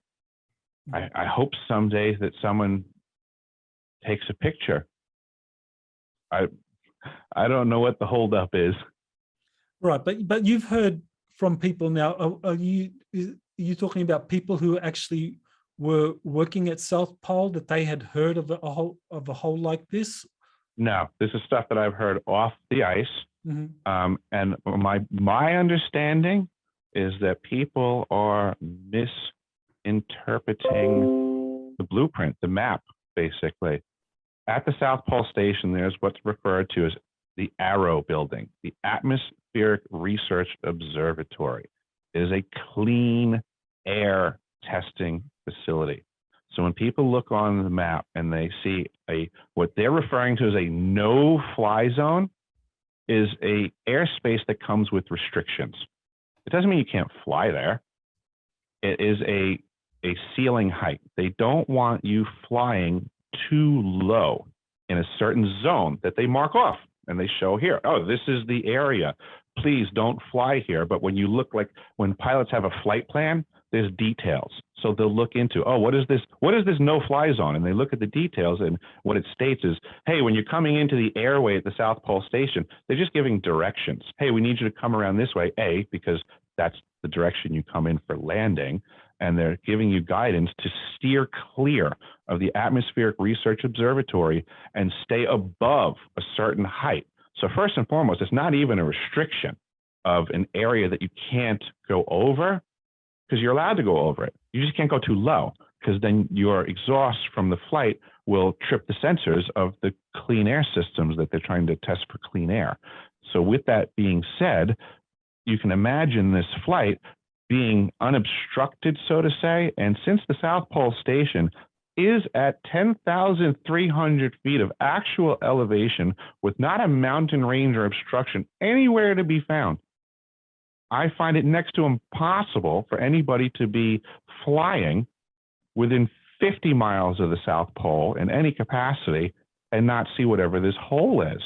I hope someday that someone takes a picture. I don't know what the holdup is.
Right, but you've heard from people now. Are you talking about people who actually were working at South Pole, that they had heard of a hole like this?
No, this is stuff that I've heard off the ice. Mm-hmm. And my understanding is that people are misinterpreting the blueprint, the map, basically. At the South Pole Station, there's what's referred to as the ARROW building, the Atmospheric Research Observatory. It is a clean air testing facility. So when people look on the map and they see what they're referring to as a no-fly zone, is a airspace that comes with restrictions. It doesn't mean you can't fly there. It is a ceiling height. They don't want you flying too low in a certain zone that they mark off and they show here. Oh, this is the area. Please don't fly here. But when you look, like when pilots have a flight plan, there's details. So they'll look into, oh, what is this no-fly zone? And they look at the details, and what it states is, hey, when you're coming into the airway at the South Pole Station, they're just giving directions. Hey, we need you to come around this way, because that's the direction you come in for landing. And they're giving you guidance to steer clear of the Atmospheric Research Observatory and stay above a certain height. So first and foremost, it's not even a restriction of an area that you can't go over, because you're allowed to go over it. You just can't go too low, because then your exhaust from the flight will trip the sensors of the clean air systems that they're trying to test for clean air. So with that being said, you can imagine this flight being unobstructed, so to say. And since the South Pole Station is at 10,300 feet of actual elevation with not a mountain range or obstruction anywhere to be found. I find it next to impossible for anybody to be flying within 50 miles of the South Pole in any capacity and not see whatever this hole is.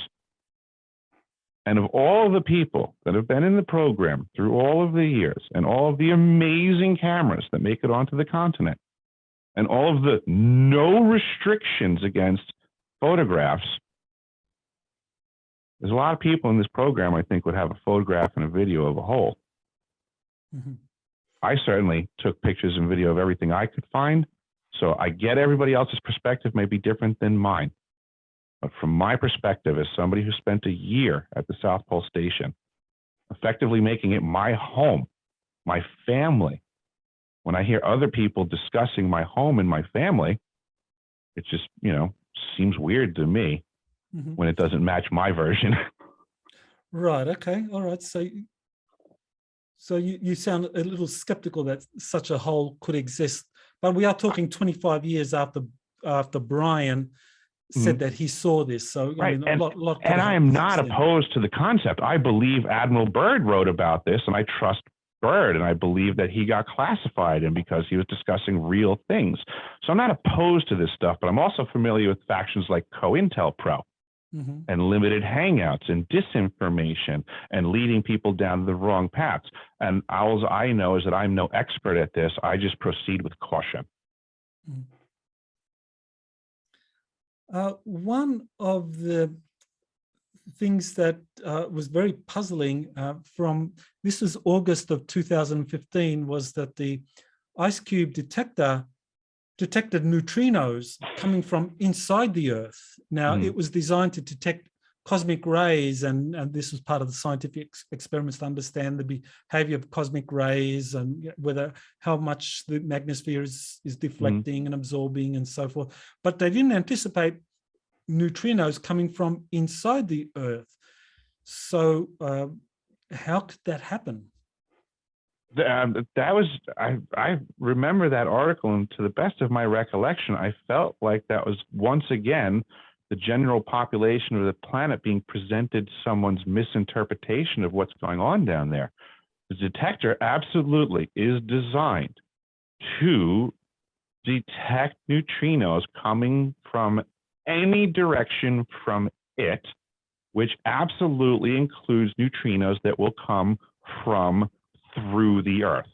And of all the people that have been in the program through all of the years and all of the amazing cameras that make it onto the continent and all of the no restrictions against photographs, there's a lot of people in this program, I think, would have a photograph and a video of a hole.
Mm-hmm.
I certainly took pictures and video of everything I could find. So I get everybody else's perspective may be different than mine. But from my perspective, as somebody who spent a year at the South Pole Station, effectively making it my home, my family, when I hear other people discussing my home and my family, it just, seems weird to me. Mm-hmm. When it doesn't match my version.
Right. Okay. All right. So you sound a little skeptical that such a hole could exist, but we are talking 25 years after Brian said that he saw this. So
right.
I mean, a lot
and I am not opposed to the concept. I believe Admiral Byrd wrote about this, and I trust Byrd, and I believe that he got classified and because he was discussing real things. So I'm not opposed to this stuff, but I'm also familiar with factions like COINTELPRO. Mm-hmm. And limited hangouts and disinformation and leading people down the wrong paths. And all I know is that I'm no expert at this. I just proceed with caution.
One of the things that was very puzzling this was August of 2015, was that the IceCube Detector detected neutrinos coming from inside the Earth. Now, it was designed to detect cosmic rays, and this was part of the scientific experiments to understand the behavior of cosmic rays and how much the magnetosphere is deflecting and absorbing and so forth. But they didn't anticipate neutrinos coming from inside the Earth. So how could that happen?
That was, I remember that article, and to the best of my recollection, I felt like that was once again the general population of the planet being presented someone's misinterpretation of what's going on down there. The detector absolutely is designed to detect neutrinos coming from any direction from it, which absolutely includes neutrinos that will come from through the Earth.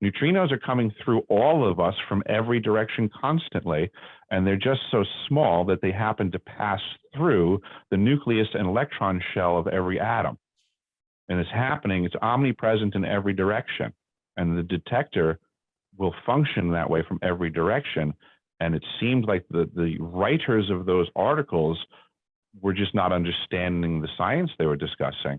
Neutrinos are coming through all of us from every direction constantly, and they're just so small that they happen to pass through the nucleus and electron shell of every atom. And it's happening, it's omnipresent in every direction. And the detector will function that way from every direction. And it seemed like the writers of those articles were just not understanding the science they were discussing.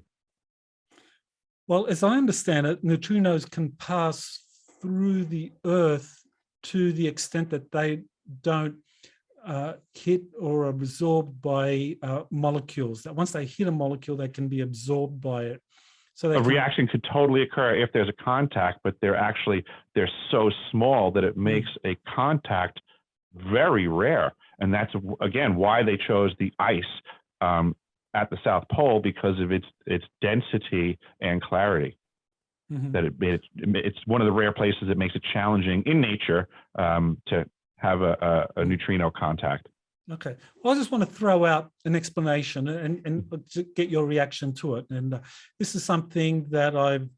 Well, as I understand it, neutrinos can pass through the Earth to the extent that they don't hit or are absorbed by molecules. That once they hit a molecule, they can be absorbed by it. So a
reaction could totally occur if there's a contact, but they're so small that it makes a contact very rare. And that's, again, why they chose the ice at the South Pole, because of its density and clarity. Mm-hmm. That it's one of the rare places that makes it challenging in nature to have a neutrino contact.
Okay. Well, I just want to throw out an explanation and to get your reaction to it. And this is something that I've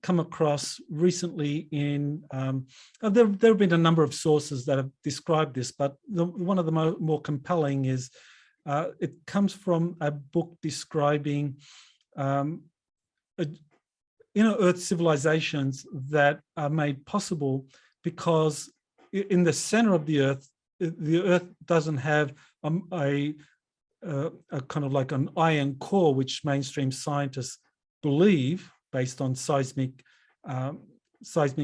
come across recently in, there have been a number of sources that have described this, but one of the more compelling is it comes from a book describing inner Earth civilizations that are made possible because in the center of the Earth doesn't have a kind of like an iron core, which mainstream scientists believe, based on seismic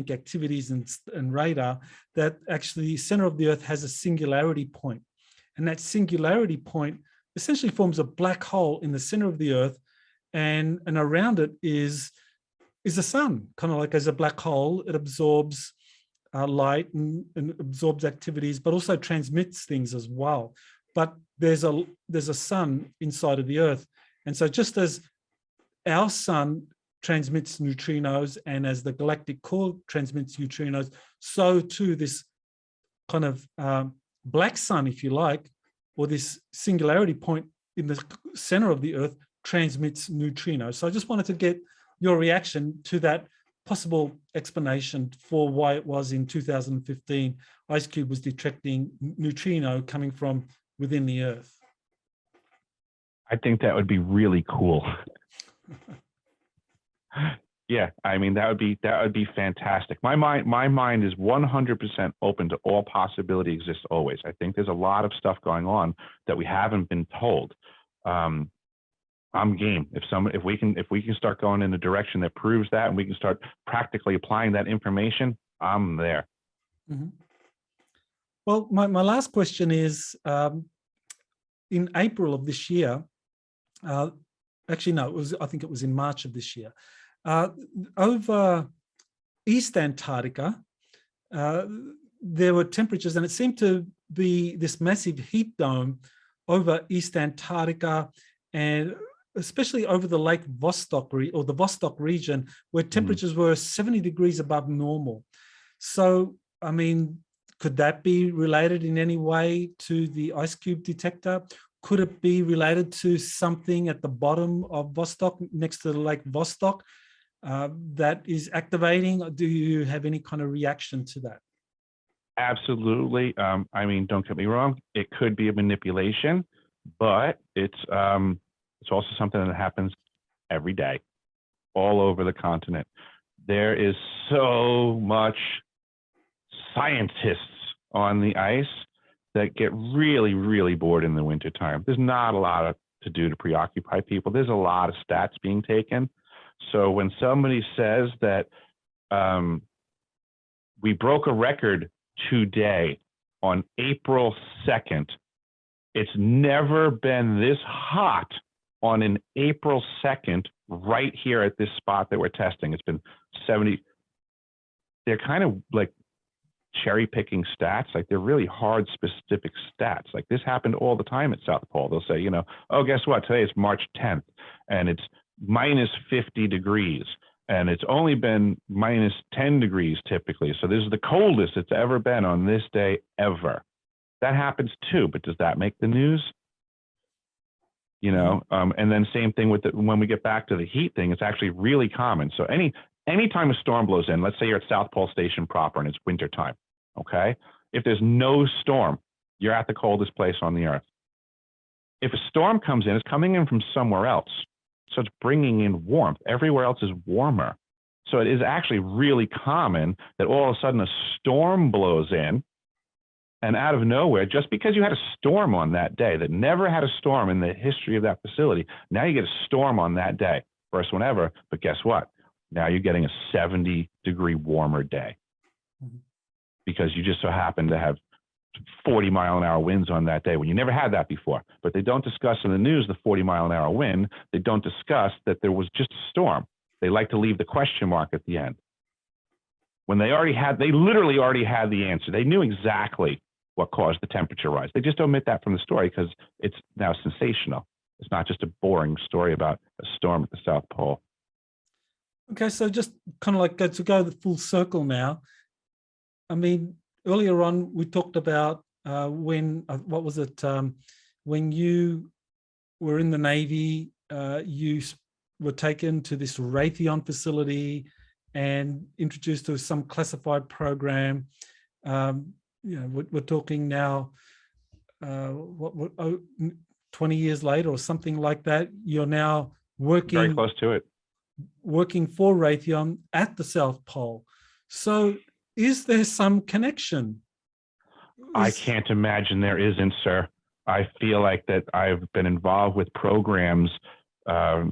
activities and radar, that actually the center of the Earth has a singularity point. And that singularity point essentially forms a black hole in the center of the Earth, and around it is the sun, kind of like as a black hole. It absorbs light and absorbs activities, but also transmits things as well. But there's a sun inside of the Earth. And so just as our sun transmits neutrinos and as the galactic core transmits neutrinos, so too this kind of black sun, if you like, or this singularity point in the center of the Earth transmits neutrinos. So I just wanted to get your reaction to that possible explanation for why it was in 2015 IceCube was detecting neutrino coming from within the Earth.
I think that would be really cool. Yeah, I mean, that would be fantastic. My mind is 100% open to all possibility exists always. I think there's a lot of stuff going on that we haven't been told. I'm game. If we can start going in a direction that proves that, and we can start practically applying that information, I'm there.
Mm-hmm. Well, my last question is, in April of this year, actually no, I think it was in March of this year, over East Antarctica, there were temperatures, and it seemed to be this massive heat dome over East Antarctica, and especially over the Lake Vostok or the Vostok region, where temperatures were 70 degrees above normal. So, I mean, could that be related in any way to the IceCube detector? Could it be related to something at the bottom of Vostok, next to the Lake Vostok, that is activating? Do you have any kind of reaction to that?
Absolutely. I mean, don't get me wrong. It could be a manipulation, but it's also something that happens every day, all over the continent. There is so much scientists on the ice that get really, really bored in the wintertime. There's not a lot to do to preoccupy people. There's a lot of stats being taken. So when somebody says that we broke a record today on April 2nd, it's never been this hot on an April 2nd right here at this spot that we're testing. It's been 70. They're kind of like cherry picking stats. Like they're really hard, specific stats. Like this happened all the time at South Pole. They'll say, oh, guess what? Today is March 10th and it's minus 50 degrees. And it's only been minus 10 degrees typically. So this is the coldest it's ever been on this day ever. That happens too, but does that make the news? And then same thing with when we get back to the heat thing, it's actually really common. So anytime a storm blows in, let's say you're at South Pole Station proper and it's wintertime, okay? If there's no storm, you're at the coldest place on the Earth. If a storm comes in, it's coming in from somewhere else. So it's bringing in warmth. Everywhere else is warmer. So it is actually really common that all of a sudden a storm blows in, and out of nowhere, just because you had a storm on that day that never had a storm in the history of that facility, now you get a storm on that day, first one ever, but guess what? Now you're getting a 70-degree warmer day because you just so happen to have 40-mile-an-hour winds on that day when you never had that before. But they don't discuss in the news the 40-mile-an-hour wind. They don't discuss that there was just a storm. They like to leave the question mark at the end. When they literally already had the answer. They knew exactly what caused the temperature rise. They just omit that from the story because it's now sensational. It's not just a boring story about a storm at the South Pole.
Okay, so just kind of like to go the full circle now. I mean, earlier on we talked about when you were in the Navy, you were taken to this Raytheon facility and introduced to some classified program. We're talking now, 20 years later or something like that. You're now working
very close to it,
working for Raytheon at the South Pole. So is there some connection?
I can't imagine there isn't, sir. I feel like that I've been involved with programs. There's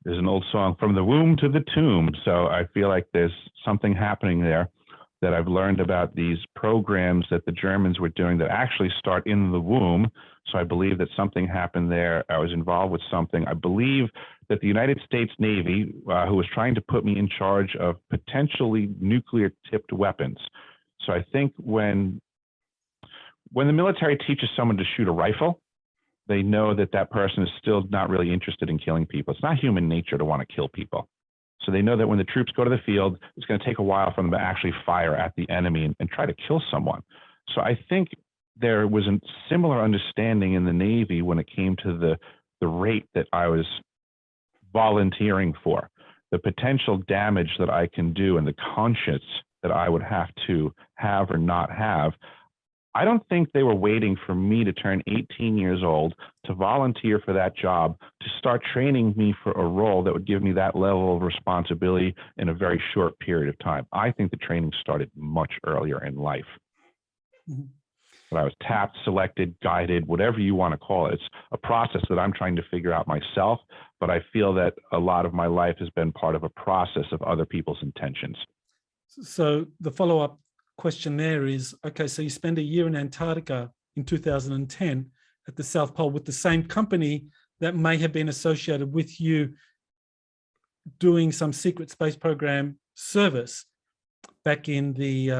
an old song, From the Womb to the Tomb. So I feel like there's something happening there. that I've learned about these programs that the Germans were doing that actually start in the womb. So I believe that something happened there. I was involved with something. I believe that the United States Navy, who was trying to put me in charge of potentially nuclear-tipped weapons. So I think when the military teaches someone to shoot a rifle, they know that that person is still not really interested in killing people. It's not human nature to want to kill people. So they know that when the troops go to the field, it's going to take a while for them to actually fire at the enemy and try to kill someone. So I think there was a similar understanding in the Navy when it came to the rate that I was volunteering for, the potential damage that I can do and the conscience that I would have to have or not have. I don't think they were waiting for me to turn 18 years old to volunteer for that job, to start training me for a role that would give me that level of responsibility in a very short period of time. I think the training started much earlier in life. Mm-hmm. But I was tapped, selected, guided, whatever you want to call it. It's a process that I'm trying to figure out myself, but I feel that a lot of my life has been part of a process of other people's intentions.
So the follow-up question there is, okay, so you spend a year in Antarctica in 2010 at the South Pole with the same company that may have been associated with you doing some secret space program service back in the,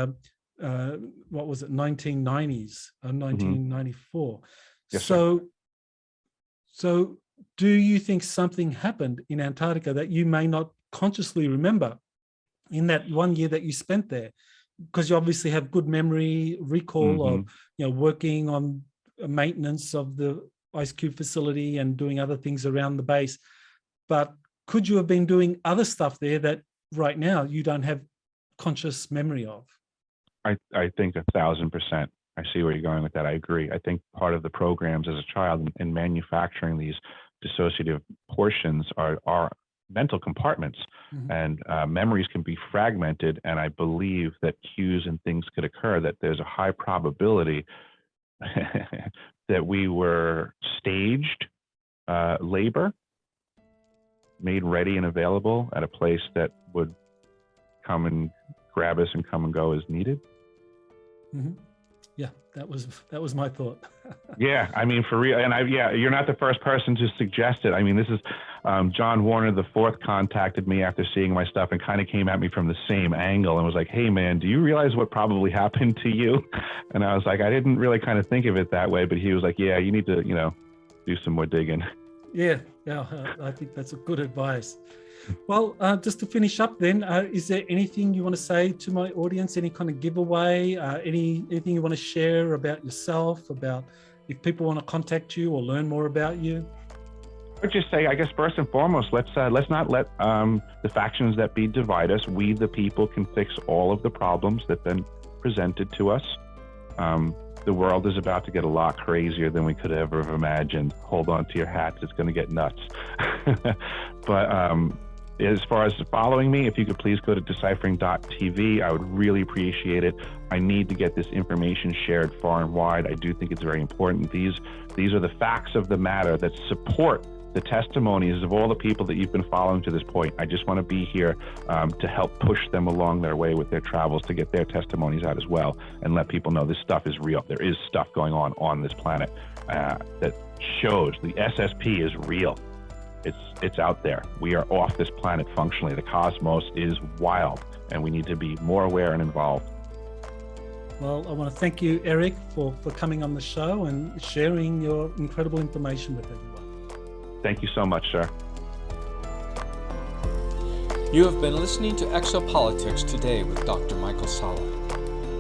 what was it, 1990s, 1994.
Yes,
so do you think something happened in Antarctica that you may not consciously remember in that 1 year that you spent there? Because you obviously have good memory, recall of, working on maintenance of the IceCube facility and doing other things around the base. But could you have been doing other stuff there that right now you don't have conscious memory of?
I think 1,000%. I see where you're going with that. I agree. I think part of the programs as a child in manufacturing these dissociative portions are mental compartments, and memories can be fragmented. And I believe that cues and things could occur, that there's a high probability that we were staged labor, made ready and available at a place that would come and grab us and come and go as needed.
Yeah, that was my thought.
Yeah, I mean, for real. And you're not the first person to suggest it. I mean, this is John Warner IV contacted me after seeing my stuff and kind of came at me from the same angle and was like, hey man, do you realize what probably happened to you? And I was like, I didn't really kind of think of it that way, but he was like, yeah, you need to, do some more digging.
Yeah, I think that's a good advice. Well, just to finish up then, is there anything you want to say to my audience, any kind of giveaway, anything you want to share about yourself, about if people want to contact you or learn more about you?
I'd just say, I guess, first and foremost, let's not let the factions that be divide us. We, the people, can fix all of the problems that have been presented to us. The world is about to get a lot crazier than we could ever have imagined. Hold on to your hats, it's going to get nuts. But as far as following me, if you could please go to deciphering.tv, I would really appreciate it. I need to get this information shared far and wide. I do think it's very important. These are the facts of the matter that support the testimonies of all the people that you've been following to this point. I just want to be here to help push them along their way with their travels, to get their testimonies out as well, and let people know this stuff is real. There is stuff going on this planet that shows the SSP is real. It's out there. We are off this planet functionally. The cosmos is wild, and we need to be more aware and involved.
Well, I want to thank you, Eric, for coming on the show and sharing your incredible information with everyone.
Thank you so much, sir.
You have been listening to Exopolitics Today with Dr. Michael Salla.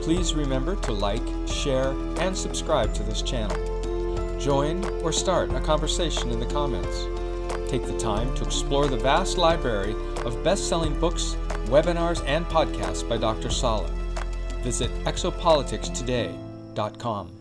Please remember to like, share, and subscribe to this channel. Join or start a conversation in the comments. Take the time to explore the vast library of best-selling books, webinars, and podcasts by Dr. Salla. Visit exopoliticstoday.com.